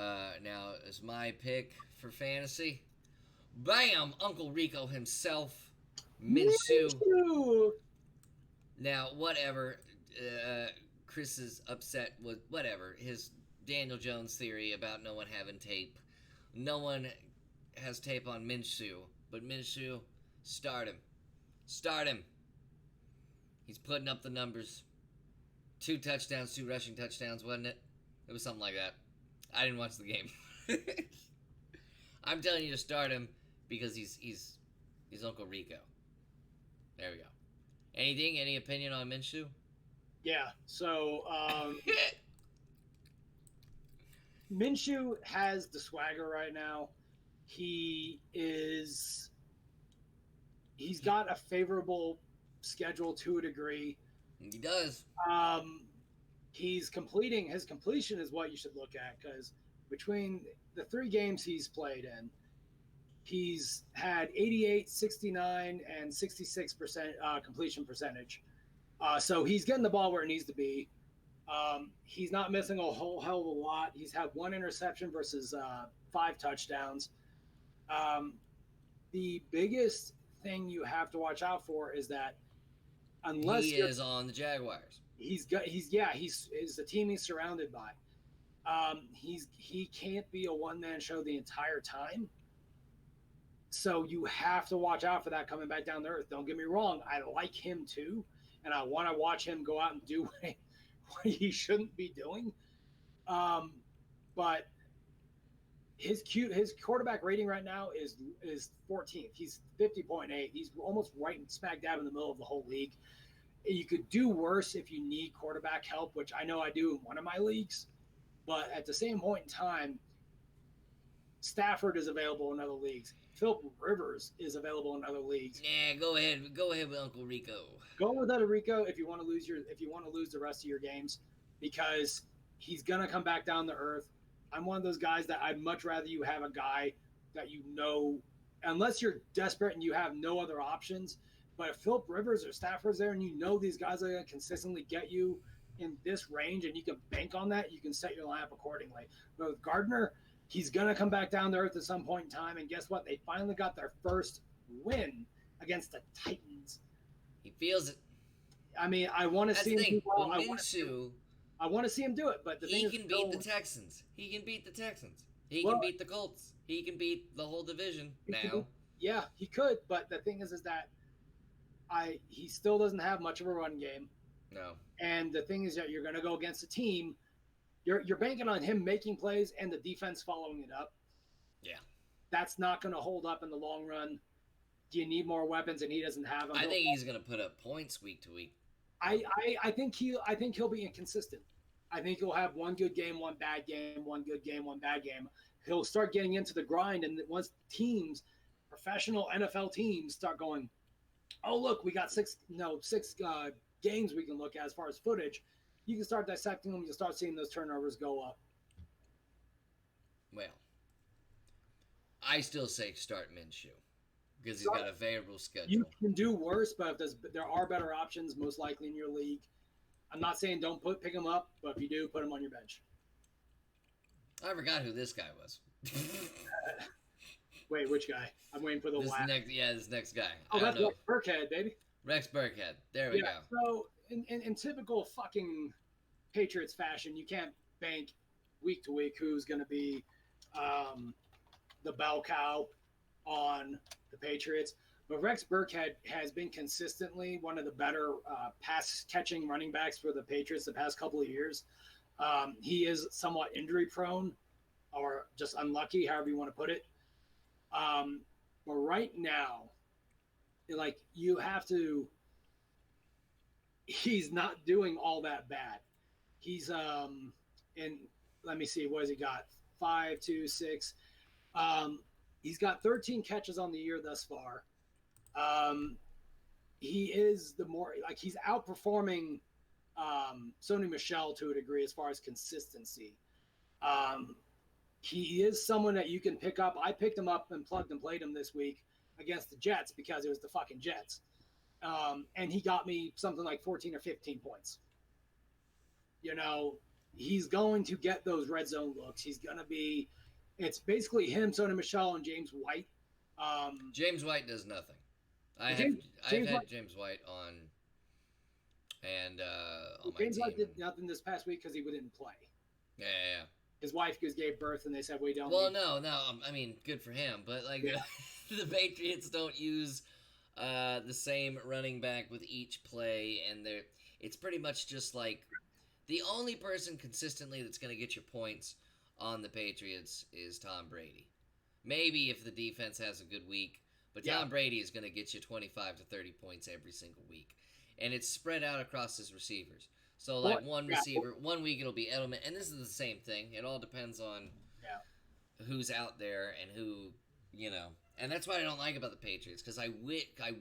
is my pick for fantasy. Bam! Uncle Rico himself, Minshew. Now, whatever. Chris is upset with whatever his Daniel Jones theory about no one having tape. No one has tape on Minshew, but Minshew, start him. Start him. He's putting up the numbers. 2 touchdowns, 2 rushing touchdowns, wasn't it? It was something like that. I didn't watch the game. I'm telling you to start him because he's Uncle Rico. There we go. Anything? Any opinion on Minshew? Yeah. So Minshew has the swagger right now. He's got a favorable schedule to a degree. He does. His completion is what you should look at, because between the 3 games he's played in, he's had 88, 69, and 66% completion percentage. So he's getting the ball where it needs to be. He's not missing a whole hell of a lot. He's had 1 interception versus 5 touchdowns. The biggest thing you have to watch out for is that unless he is on the Jaguars, he's the team he's surrounded by. He can't be a one-man show the entire time. So you have to watch out for that coming back down to earth. Don't get me wrong. I like him too. And I want to watch him go out and do what he shouldn't be doing. But his quarterback rating right now is 14th. He's 50.8. He's almost right smack dab in the middle of the whole league. You could do worse if you need quarterback help, which I know I do in one of my leagues. But at the same point in time, Stafford is available in other leagues. Philip Rivers is available in other leagues. Yeah, go ahead with Uncle Rico. Go with Uncle Rico if you want to lose the rest of your games, because he's gonna come back down to earth. I'm one of those guys that I'd much rather you have a guy that unless you're desperate and you have no other options. But if Philip Rivers or Stafford's there and these guys are gonna consistently get you in this range and you can bank on that, you can set your lineup accordingly. But with Gardner, he's going to come back down to earth at some point in time. And guess what? They finally got their first win against the Titans. He feels it. I mean, I want to see him do well. I want to see him do it. But he can beat the Texans. He can beat the Texans. He can beat the Colts. He can beat the whole division now. Yeah, he could. But the thing is that he still doesn't have much of a run game. No. And the thing is that you're going to go against a team. You're banking on him making plays and the defense following it up. Yeah. That's not going to hold up in the long run. Do you need more weapons and he doesn't have them? I think he's going to put up points week to week. I think he'll be inconsistent. I think he'll have one good game, one bad game, one good game, one bad game. He'll start getting into the grind, and once teams, professional NFL teams, start going, oh look, we got six games we can look at as far as footage. You can start dissecting them. You'll start seeing those turnovers go up. Well, I still say start Minshew because he's got a favorable schedule. You can do worse, but if there are better options, most likely in your league. I'm not saying don't pick him up, but if you do, put him on your bench. I forgot who this guy was. Wait, which guy? I'm waiting for this next guy. Oh, that's Rex Burkhead, baby. Rex Burkhead. There we go. So, in typical fucking Patriots fashion, you can't bank week to week who's going to be the bell cow on the Patriots. But Rex Burkhead has been consistently one of the better pass-catching running backs for the Patriots the past couple of years. He is somewhat injury-prone or just unlucky, however you want to put it. But right now, like, you have to – he's not doing all that bad. He's in – let me see. What has he got? 5, 2, 6. He's got 13 catches on the year thus far. He is he's outperforming Sony Michel to a degree as far as consistency. He is someone that you can pick up. I picked him up and plugged and played him this week against the Jets because it was the fucking Jets. And he got me something like 14 or 15 points. You know, he's going to get those red zone looks. He's going to be – it's basically him, Sony Michel, and James White. James White does nothing. I've had James White on and on my James team. White did nothing this past week because he didn't play. Yeah. His wife just gave birth, and they said, we don't. Well, no. I mean, good for him. But, like, the Patriots don't use the same running back with each play. And it's pretty much just like the only person consistently that's going to get you points on the Patriots is Tom Brady. Maybe if the defense has a good week. But Tom Brady is going to get you 25 to 30 points every single week. And it's spread out across his receivers. So, like, one receiver, 1 week it'll be Edelman. And this is the same thing. It all depends on who's out there and who, you know. And that's what I don't like about the Patriots. Because I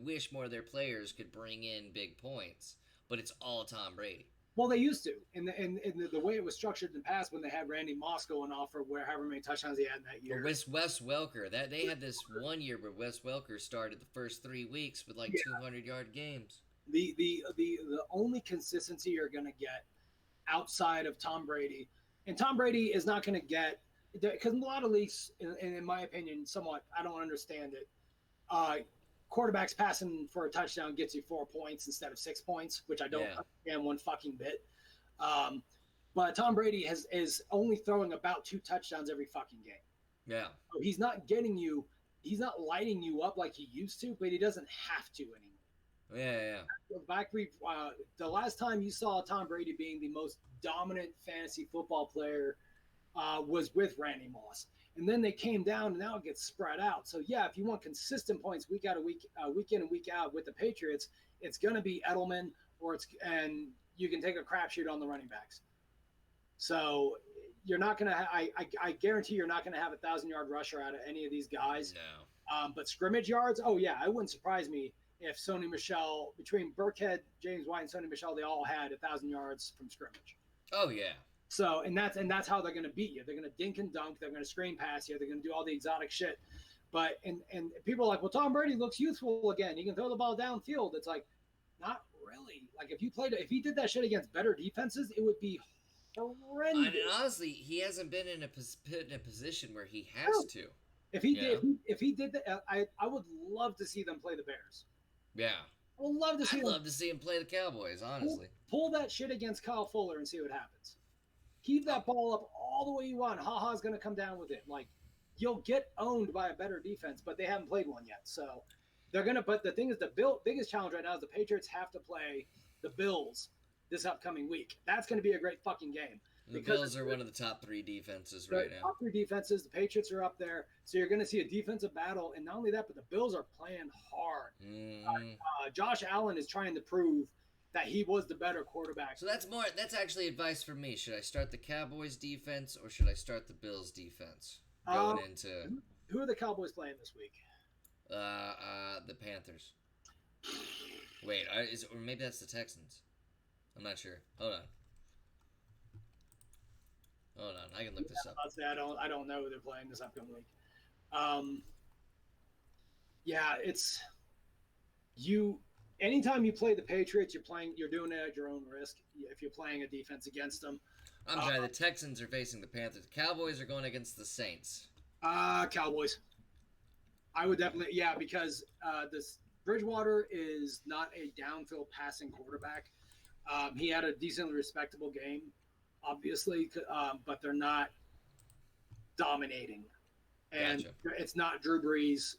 wish more of their players could bring in big points. But it's all Tom Brady. Well, they used to. And the way it was structured in the past when they had Randy Moss going off for however many touchdowns he had in that year. Or Wes Welker. They had this 1 year where Wes Welker started the first 3 weeks with, like, 200-yard games. The only consistency you're going to get outside of Tom Brady, and Tom Brady is not going to get – because in a lot of leagues, and in my opinion, somewhat, I don't understand it, quarterbacks passing for a touchdown gets you 4 points instead of 6 points, which I don't understand one fucking bit. But Tom Brady is only throwing about 2 touchdowns every fucking game. Yeah. So he's not lighting you up like he used to, but he doesn't have to anymore. Yeah. The last time you saw Tom Brady being the most dominant fantasy football player was with Randy Moss. And then they came down, and now it gets spread out. So, if you want consistent points week out of week in and week out with the Patriots, it's going to be Edelman, and you can take a crapshoot on the running backs. So you're not going to I guarantee you're not going to have 1,000-yard rusher out of any of these guys. No. But scrimmage yards, it wouldn't surprise me if Sony Michel, between Burkhead, James White, and Sony Michel, they all had 1,000 yards from scrimmage. Oh, yeah. So, and that's how they're going to beat you. They're going to dink and dunk. They're going to screen pass you. They're going to do all the exotic shit. But, and people are like, well, Tom Brady looks youthful again. He can throw the ball downfield. It's like, not really. Like, if he did that shit against better defenses, it would be horrendous. I mean, honestly, he hasn't been in a position where he has to. If he did that, I would love to see them play the Bears. Yeah. I would love to see I'd love to see him play the Cowboys, honestly. Pull that shit against Kyle Fuller and see what happens. Keep that ball up all the way you want. Ha-Ha's going to come down with it. Like, you'll get owned by a better defense, but they haven't played one yet. So they're going to – but the thing is, the biggest challenge right now is the Patriots have to play the Bills this upcoming week. That's going to be a great fucking game. The Bills are one of the top 3 defenses right now. Top 3 defenses. The Patriots are up there. So you're going to see a defensive battle. And not only that, but the Bills are playing hard. Mm. Josh Allen is trying to prove that he was the better quarterback. So that's actually advice for me. Should I start the Cowboys defense or should I start the Bills defense going into Who are the Cowboys playing this week? the Panthers? Wait, or maybe that's the Texans. I'm not sure. Hold on. I can look this up. I don't know who they're playing this upcoming week. Yeah, it's you. Anytime you play the Patriots, you're doing it at your own risk. If you're playing a defense against them, I'm sorry. The Texans are facing the Panthers. The Cowboys are going against the Saints. Cowboys. I would definitely, because this Bridgewater is not a downfield passing quarterback. He had a decently respectable game, obviously, but they're not dominating. And Gotcha. It's not Drew Brees.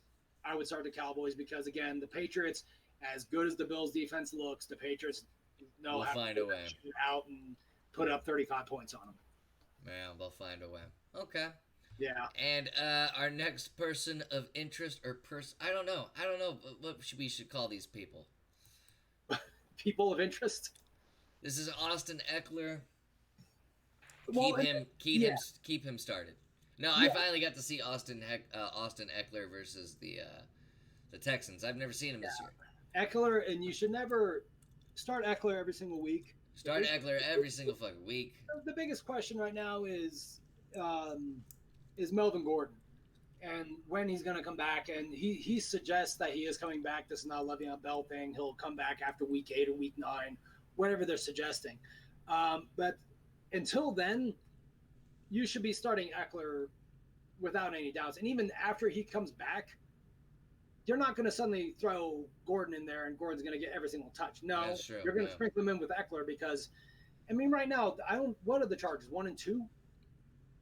I would start the Cowboys because, again, the Patriots, as good as the Bills' defense looks, the Patriots know how find to a way out and put up 35 points on them. Yeah, they'll find a way. Okay. Yeah. And our next person of interest I don't know what we should call these people. People of interest. This is Austin Eckler. Well, keep him started. No, I finally got to see Austin Eckler versus the Texans. I've never seen him this year. Eckler, and you should never start Eckler every single week. Start Eckler every single fucking week. The biggest question right now is Melvin Gordon and when he's going to come back. And he suggests that he is coming back. This is not a Le'Veon Bell thing. He'll come back after week 8 or week 9, whatever they're suggesting. But until then, you should be starting Eckler without any doubts. And even after he comes back, you're not going to suddenly throw Gordon in there and Gordon's going to get every single touch. No, you're going to sprinkle him in with Eckler because, right now, what are the Chargers? 1-2?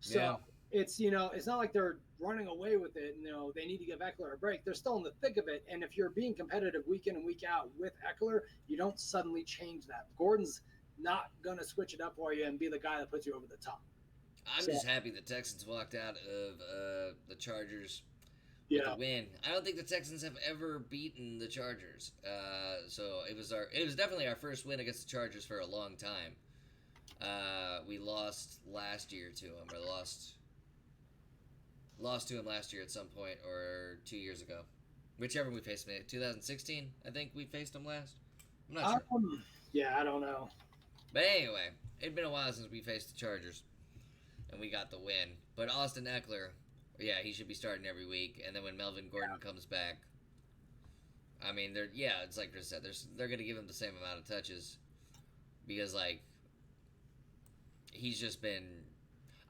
So it's, it's not like they're running away with it. They need to give Eckler a break. They're still in the thick of it. And if you're being competitive week in and week out with Eckler, you don't suddenly change that. Gordon's not going to switch it up for you and be the guy that puts you over the top. I'm just happy the Texans walked out of the Chargers with a win. I don't think the Texans have ever beaten the Chargers. So it was definitely our first win against the Chargers for a long time. We lost last year to them, or lost to him last year at some point, or 2 years ago, whichever we faced him. 2016, I think we faced him last. I'm not sure. Yeah, I don't know. But anyway, it'd been a while since we faced the Chargers, and we got the win. But Austin Eckler, he should be starting every week. And then when Melvin Gordon comes back, it's like Chris said, they're going to give him the same amount of touches because, he's just been.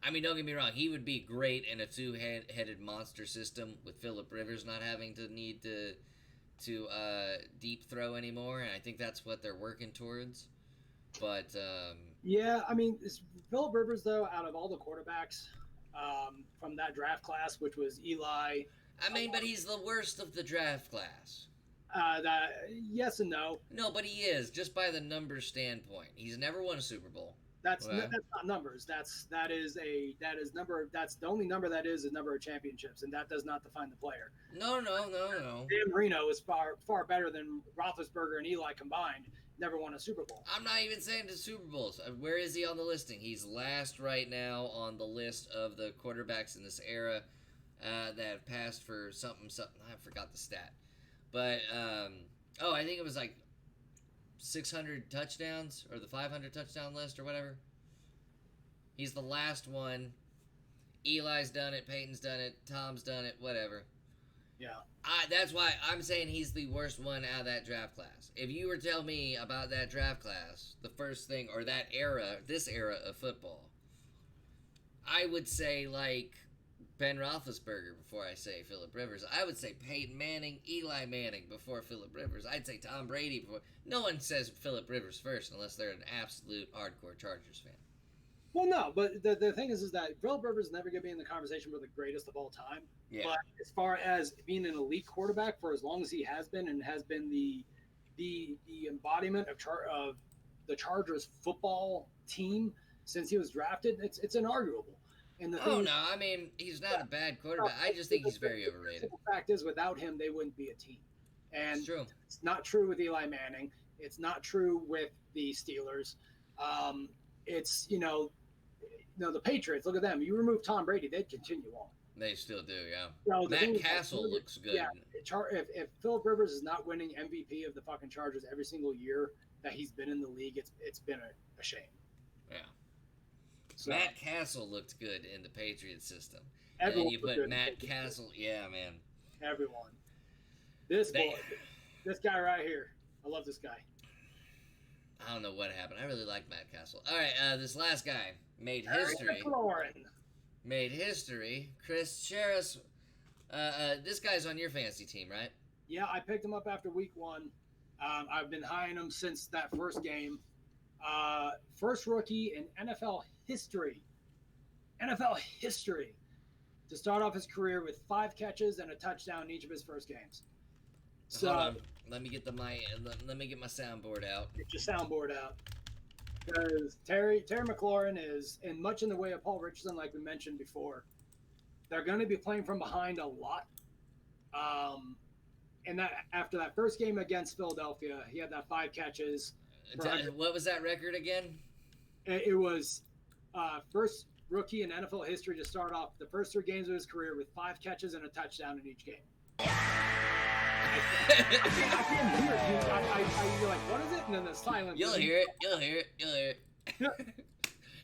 Don't get me wrong, he would be great in a two-headed monster system with Phillip Rivers not having to need to deep throw anymore, and I think that's what they're working towards. But Phillip Rivers, though, out of all the quarterbacks from that draft class, which was Eli. But he's the worst of the draft class. Yes and no. No, but he is, just by the numbers standpoint. He's never won a Super Bowl. That's not numbers. That's the only number that is number of championships, and that does not define the player. No. Dan Marino is far better than Roethlisberger and Eli combined. Never won a Super Bowl. I'm not even saying the Super Bowls. Where is he on the listing? He's last right now on the list of the quarterbacks in this era that have passed for something. I forgot the stat, but I think it was 600 touchdowns, or the 500 touchdown list, or whatever. He's the last one. Eli's done it, Peyton's done it, Tom's done it, whatever. Yeah. That's why I'm saying he's the worst one out of that draft class. If you were to tell me about that draft class, the first thing, or this era of football, I would say Ben Roethlisberger before I say Phillip Rivers. I would say Peyton Manning, Eli Manning before Phillip Rivers. I'd say Tom Brady before. No one says Phillip Rivers first unless they're an absolute hardcore Chargers fan. Well, no, but the thing is that Phillip Rivers is never going to be in the conversation for the greatest of all time. Yeah. But as far as being an elite quarterback for as long as he has been, and has been the embodiment of the Chargers football team since he was drafted, it's inarguable. And he's not a bad quarterback. I just think he's very overrated. The fact is, without him, they wouldn't be a team. And it's true. It's not true with Eli Manning. It's not true with the Steelers. It's the Patriots. Look at them. You remove Tom Brady, they'd continue on. They still do, yeah. So Matt Castle looks good. Yeah, if Philip Rivers is not winning MVP of the fucking Chargers every single year that he's been in the league, it's been a shame. Yeah. So, Matt Castle looked good in the Patriots system. Everyone and you put Matt Castle, yeah, man. Everyone. This guy right here. I love this guy. I don't know what happened. I really like Matt Castle. All right, this last guy made history. Made history. Chris Cheris. This guy's on your fantasy team, right? Yeah, I picked him up after week 1. I've been high on him since that first game. First rookie in NFL history. NFL history to start off his career with 5 catches and a touchdown in each of his first games. So hold on. Let me get let me get my soundboard out. Get your soundboard out. Because Terry McLaurin is much in the way of Paul Richardson, like we mentioned before. They're going to be playing from behind a lot. And that after that first game against Philadelphia, he had that 5 catches. What was that record again? It was first rookie in NFL history to start off the first 3 games of his career with 5 catches and a touchdown in each game. I can't hear it. You're like, what is it? And then the silence. You'll hear it.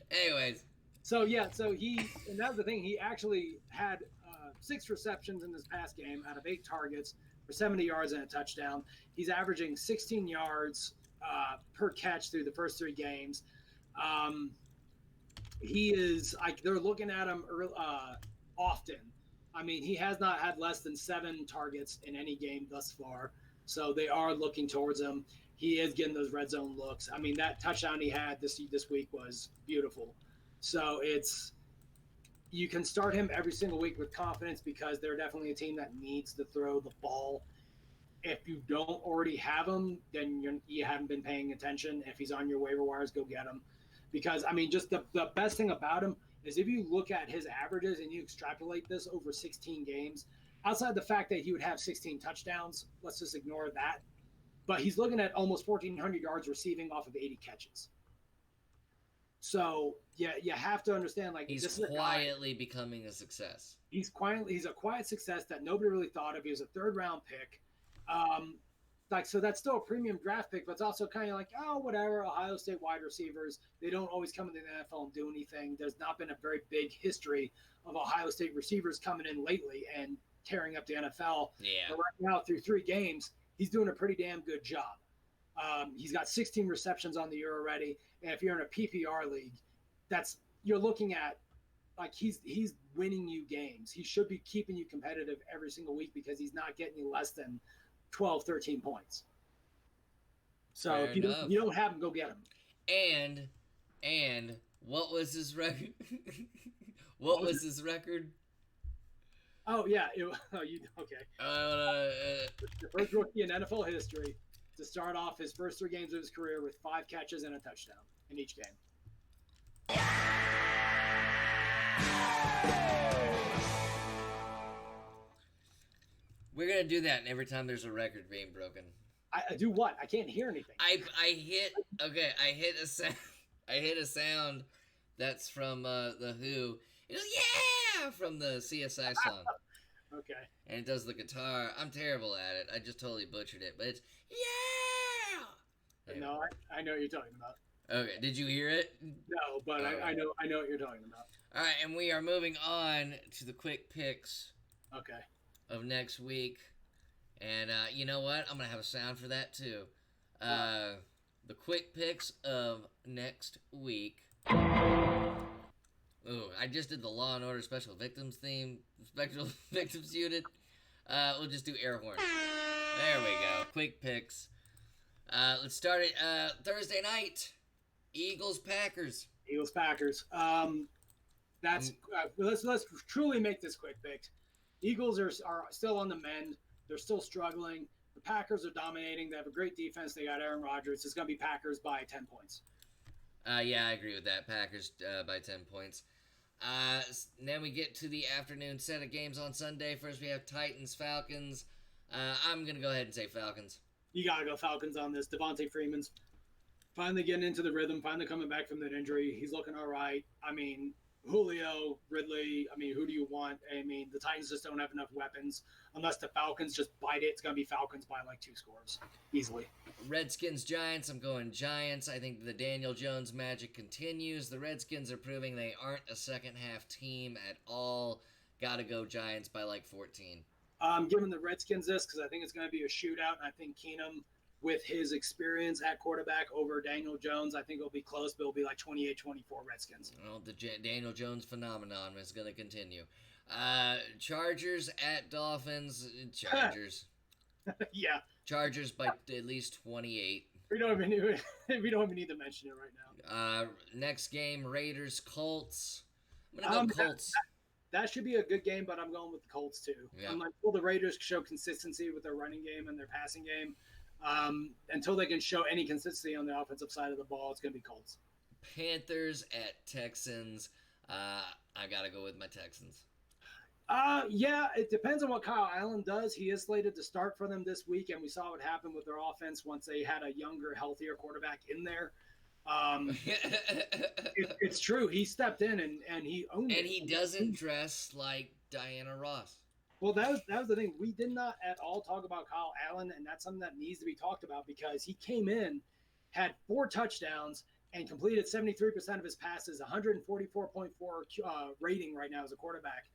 Anyways. So and that was the thing. He actually had 6 receptions in this past game out of 8 targets for 70 yards and a touchdown. He's averaging 16 yards per catch through the first 3 games. He is they're looking at him often. I mean, he has not had less than 7 targets in any game thus far, so they are looking towards him. He is getting those red zone looks. I mean, that touchdown he had this week was beautiful. So you can start him every single week with confidence because they're definitely a team that needs to throw the ball. If you don't already have him, then you haven't been paying attention. If he's on your waiver wires, go get him. Because, I mean, just the best thing about him is if you look at his averages and you extrapolate this over 16 games, outside the fact that he would have 16 touchdowns, let's just ignore that. But he's looking at almost 1,400 yards receiving off of 80 catches. So, yeah, you have to understand, he's quietly becoming a success. He's a quiet success that nobody really thought of. He was a 3rd-round pick. So that's still a premium draft pick, but it's also kind of like, oh, whatever, Ohio State wide receivers, they don't always come into the NFL and do anything. There's not been a very big history of Ohio State receivers coming in lately and tearing up the NFL. Yeah. But right now, through 3 games, he's doing a pretty damn good job. He's got 16 receptions on the year already, and if you're in a PPR league, you're looking at he's winning you games. He should be keeping you competitive every single week because he's not getting you less than 12, 13 points. So fair if you don't have him, go get him. And what was his record? What was his record? Oh yeah, okay. The first rookie in NFL history to start off his first 3 games of his career with 5 catches and a touchdown in each game. We're gonna do that every time there's a record being broken. I do what? I can't hear anything. I hit a sound. I hit a sound that's from the Who. It goes, yeah, from the CSI song. Okay. And it does the guitar. I'm terrible at it. I just totally butchered it, but it's yeah. Anyway. No, I know what you're talking about. Okay, did you hear it? No, but I know what you're talking about. All right, and we are moving on to the quick picks. Okay. Of next week, and you know what? I'm gonna have a sound for that too. The quick picks of next week. Ooh, I just did the Law and Order Special Victims theme, Special Victims Unit. We'll just do air horn. There we go. Quick picks. Let's start it. Thursday night. Eagles-Packers. Eagles-Packers. Let's truly make this quick picks. Eagles are still on the mend. They're still struggling. The Packers are dominating. They have a great defense. They got Aaron Rodgers. It's going to be Packers by 10 points. Yeah, I agree with that. Packers by 10 points. Then we get to the afternoon set of games on Sunday. First, we have Titans-Falcons. I'm going to go ahead and say Falcons. You got to go Falcons on this. Devontae Freeman's finally getting into the rhythm, finally coming back from that injury. He's looking all right. I mean, Julio, Ridley, I mean, who do you want? I mean, the Titans just don't have enough weapons. Unless the Falcons just bite it, it's going to be Falcons by like 2 scores easily. Redskins, Giants, I'm going Giants. I think the Daniel Jones magic continues. The Redskins are proving they aren't a second half team at all. Gotta go Giants by like 14. I'm giving the Redskins this because I think it's going to be a shootout, and I think Keenum, with his experience at quarterback over Daniel Jones, I think it'll be close, but it'll be like 28-24 Redskins. Well, the Daniel Jones phenomenon is going to continue. Chargers at Dolphins. Chargers. Yeah. Chargers by at least 28. We don't even need to mention it right now. Next game, Raiders, Colts. I'm going to go Colts. That should be a good game, but I'm going with the Colts too. Yeah. I'm like, will the Raiders show consistency with their running game and their passing game? Until they can show any consistency on the offensive side of the ball, it's going to be Colts. Panthers at Texans. I got to go with my Texans. Yeah, it depends on what Kyle Allen does. He is slated to start for them this week, and we saw what happened with their offense once they had a younger, healthier quarterback in there. It's true. He stepped in and he owned it. And he doesn't dress like Diana Ross. Well, that was the thing. We did not at all talk about Kyle Allen, and that's something that needs to be talked about because he came in, had 4 touchdowns, and completed 73% of his passes, 144.4 rating right now as a quarterback.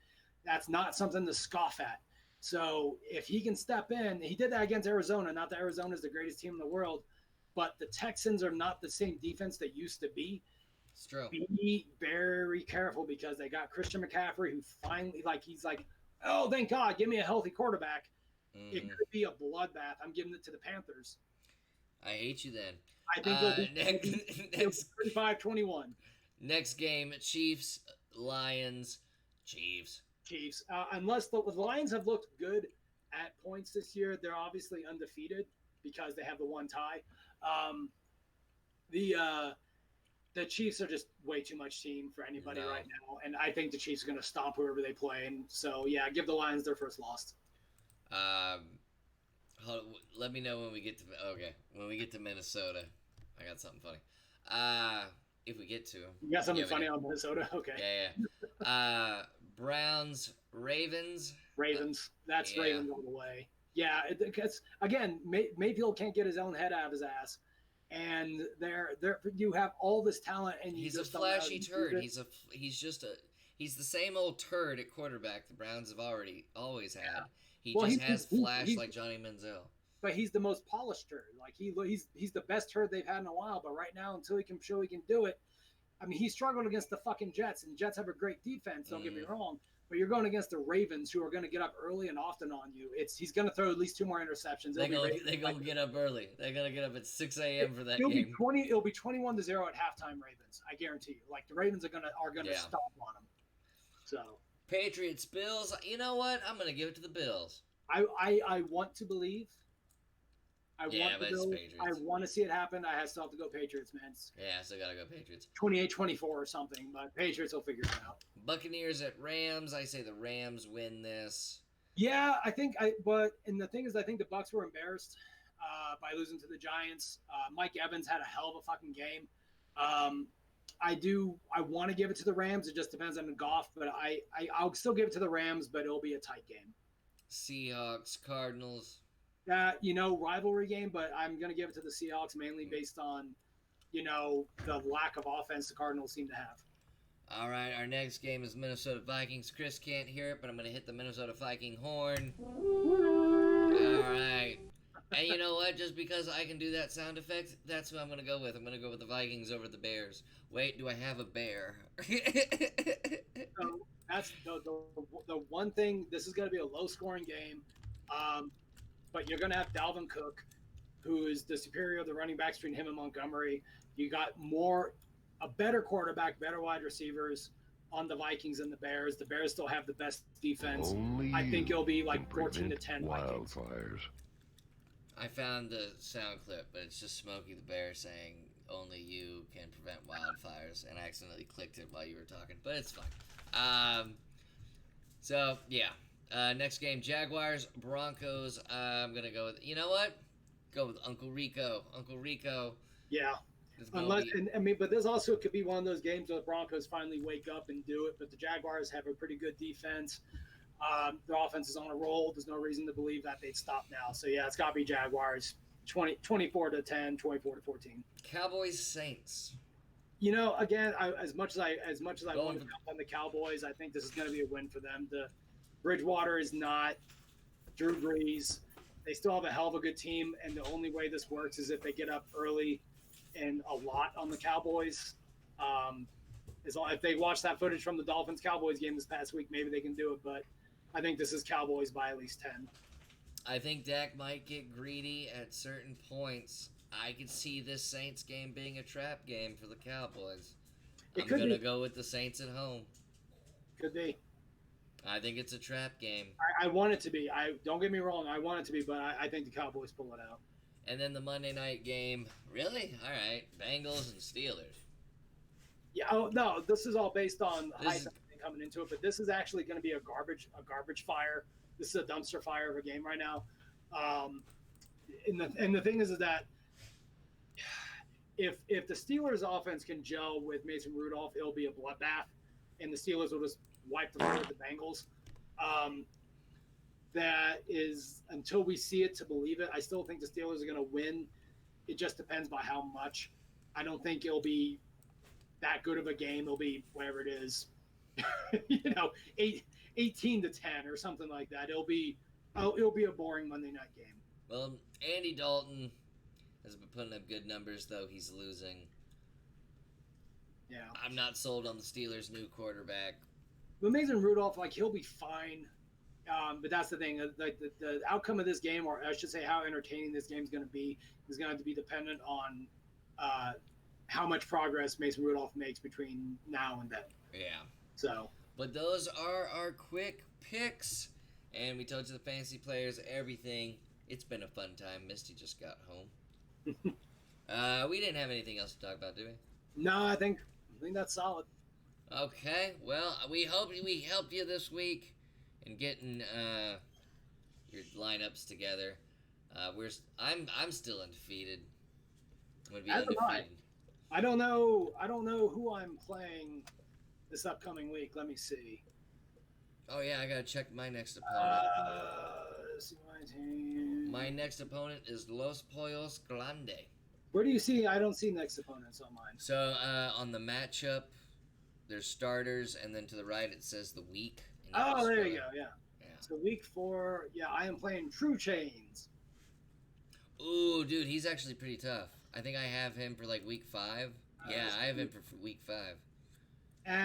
That's not something to scoff at. So if he can step in, he did that against Arizona. Not that Arizona is the greatest team in the world, but the Texans are not the same defense they used to be. It's true. Be very careful because they got Christian McCaffrey, who finally, he's like, oh, thank God, give me a healthy quarterback. It could be a bloodbath. I'm giving it to the Panthers. I hate you then. I think they'll be 35-21. Next game, Chiefs, Lions, Chiefs. Unless the Lions have looked good at points this year, they're obviously undefeated because they have the 1 tie. The Chiefs are just way too much team for anybody right now, and I think the Chiefs are going to stomp whoever they play. And so, yeah, give the Lions their first loss. Let me know when we get to Minnesota. I got something funny. If we get to. You got something funny on Minnesota? Okay. Yeah. Browns, Ravens. That's Ravens all the way. Yeah, because again, Mayfield can't get his own head out of his ass, and you have all this talent, and he's a flashy turd. He's the same old turd at quarterback the Browns have always had. He has flash like Johnny Manziel. But he's the most polished turd. Like he's the best turd they've had in a while. But right now, until he can show he can do it, I mean, he's struggling against the fucking Jets, and the Jets have a great defense. Don't get me wrong. But you're going against the Ravens, who are going to get up early and often on you. He's going to throw at least 2 more interceptions. They're going to get up early. They're going to get up at 6 a.m. for that game. It'll be 21-0 at halftime. Ravens, I guarantee you. Like the Ravens are going to stomp on them. So Patriots, Bills. You know what? I'm going to give it to the Bills. I want to believe. But it's Patriots. I want to see it happen. I still have to go Patriots, man. Yeah, I still got to go Patriots. 28-24 or something, but Patriots will figure it out. Buccaneers at Rams. I say the Rams win this. Yeah, and the thing is, I think the Bucs were embarrassed by losing to the Giants. Mike Evans had a hell of a fucking game. I want to give it to the Rams. It just depends on the Goff, but I'll still give it to the Rams, but it'll be a tight game. Seahawks, Cardinals. Rivalry game, but I'm going to give it to the Seahawks mainly based on, the lack of offense the Cardinals seem to have. All right, our next game is Minnesota Vikings. Chris can't hear it, but I'm going to hit the Minnesota Viking horn. All right. And you know what? Just because I can do that sound effect, that's who I'm going to go with. I'm going to go with the Vikings over the Bears. Wait, do I have a bear? So that's the one thing. This is going to be a low-scoring game. But you're going to have Dalvin Cook, who is the superior of the running backs between him and Montgomery. You got a better quarterback, better wide receivers on the Vikings and the Bears. The Bears still have the best defense. I think it'll be like 14-10 Vikings. Wildfires. I found the sound clip, but it's just Smokey the Bear saying, "Only you can prevent wildfires," and I accidentally clicked it while you were talking, but it's fine. Next game, Jaguars, Broncos. I'm going to go with, you know what? go with Uncle Rico. Uncle Rico. Yeah. Unless, but this also could be one of those games where the Broncos finally wake up and do it. But the Jaguars have a pretty good defense. Their offense is on a roll. There's no reason to believe that they'd stop now. So yeah, it's got to be Jaguars. 24-10, 24-14. Cowboys Saints. Again, as much as I want to jump on the Cowboys, I think this is going to be a win for them. The Bridgewater is not Drew Brees. They still have a hell of a good team, and the only way this works is if they get up early and a lot on the Cowboys. If they watch that footage from the Dolphins-Cowboys game this past week, maybe they can do it. But I think this is Cowboys by at least 10. I think Dak might get greedy at certain points. I could see this Saints game being a trap game for the Cowboys. I'm going to go with the Saints at home. Could be. I think it's a trap game. I want it to be. Don't get me wrong. I want it to be, but I think the Cowboys pull it out. And then the Monday night game. Really? All right. Bengals and Steelers. Yeah. Oh no. This is all based on hype coming into it, but this is actually going to be a garbage fire. This is a dumpster fire of a game right now. And the thing is that if the Steelers offense can gel with Mason Rudolph, it'll be a bloodbath, and the Steelers will just wipe the floor with the Bengals. That is, until we see it to believe it. I still think the Steelers are going to win. It just depends by how much. I don't think it'll be that good of a game. It'll be whatever it is, 18-10 or something like that. It'll be a boring Monday night game. Well, Andy Dalton has been putting up good numbers, though he's losing. Yeah. I'm not sold on the Steelers' new quarterback. But Mason Rudolph, he'll be fine. But that's the thing. The outcome of this game, or I should say how entertaining this game is going to be, is going to have to be dependent on how much progress Mason Rudolph makes between now and then. Yeah. So. But those are our quick picks. And we told you the fantasy players everything. It's been a fun time. Misty just got home. We didn't have anything else to talk about, do we? No, I think that's solid. Okay. Well, we hope we helped you this week in getting your lineups together. I'm still undefeated. I'm gonna be undefeated. I don't know who I'm playing this upcoming week. Let me see. Oh yeah, I gotta check my next opponent. See my team. My next opponent is Los Pollos Grande. Where do you see? I don't see next opponents on mine. So on the matchup, there's starters, and then to the right it says the week. Oh, there you go. Yeah. So week 4, yeah, I am playing True Chains. Ooh, dude, he's actually pretty tough. I think I have him for week 5. Yeah, I have him for week 5.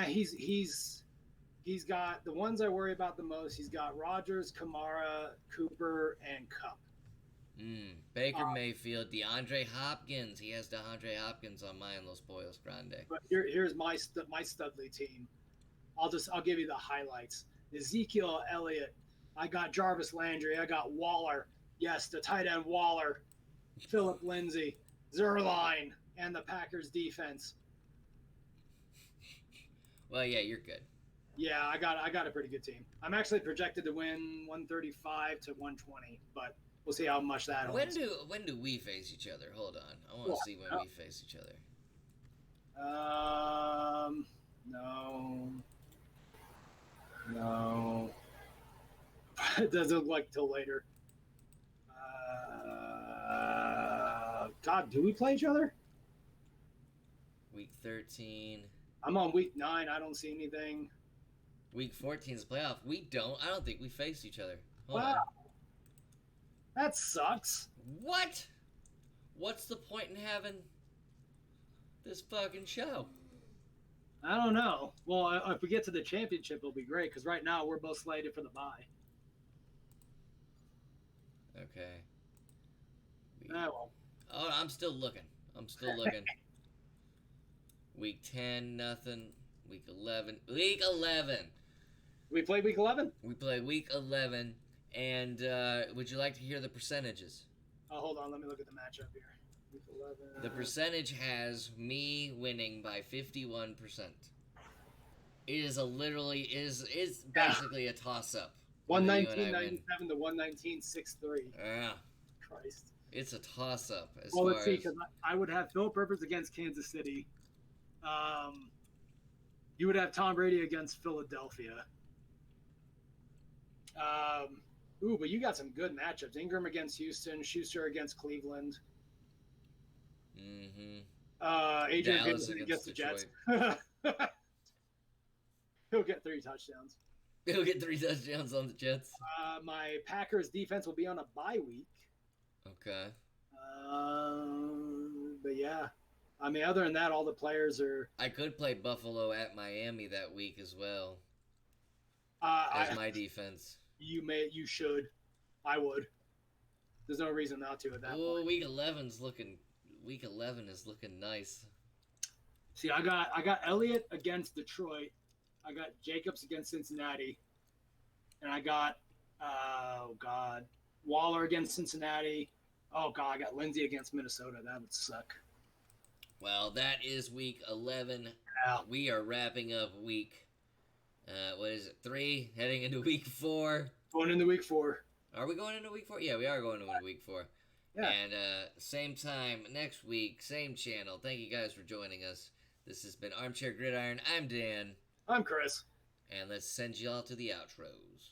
He's got the ones I worry about the most. He's got Rodgers, Kamara, Cooper, and Kupp. Baker Mayfield, DeAndre Hopkins. He has DeAndre Hopkins on mine, Los Pollos Grande. But here's my Studley team. I'll give you the highlights. Ezekiel Elliott. I got Jarvis Landry. I got Waller. Yes, the tight end Waller. Phillip Lindsay, Zerline, and the Packers defense. Well, yeah, you're good. Yeah, I got a pretty good team. I'm actually projected to win 135 to 120, but we'll see how much that holds. When do we face each other? Hold on. I want to see when we face each other. No. It doesn't look like till later. God, do we play each other? Week 13. I'm on week 9. I don't see anything. Week 14 is playoff. I don't think we faced each other. Hold wow. on. That sucks. What? What's the point in having this fucking show? I don't know. Well, if we get to the championship, it'll be great, because right now we're both slated for the bye. Okay. Well. Oh, I'm still looking. Week 10, nothing. Week 11. Week 11! We played week 11? We played week 11. And would you like to hear the percentages? Oh, hold on. Let me look at the matchup here. Week 11. The percentage has me winning by 51%. It is basically a toss-up. 119.97 to 119.63. Yeah. Christ. It's a toss-up as Well, far let's see, as because I would have Philip Rivers against Kansas City. You would have Tom Brady against Philadelphia. But you got some good matchups. Ingram against Houston, Schuster against Cleveland. Adrian Dallas Peterson against the Jets. Detroit. He'll get 3 touchdowns. He'll get 3 touchdowns on the Jets. My Packers defense will be on a bye week. Okay. But yeah, I mean, other than that, all the players are. I could play Buffalo at Miami that week as well. As my defense. You should. I would. There's no reason not to at that point. Week 11 is looking nice. See, I got Elliott against Detroit. I got Jacobs against Cincinnati. And I got Waller against Cincinnati. Oh god, I got Lindsey against Minnesota. That would suck. Well, that is week 11. Yeah. We are wrapping up week 3, heading into week 4. Going into week 4. Are we going into week 4? Yeah, we are going into week 4. Yeah. And same time next week, same channel. Thank you guys for joining us. This has been Armchair Gridiron. I'm Dan. I'm Chris. And let's send you all to the outros.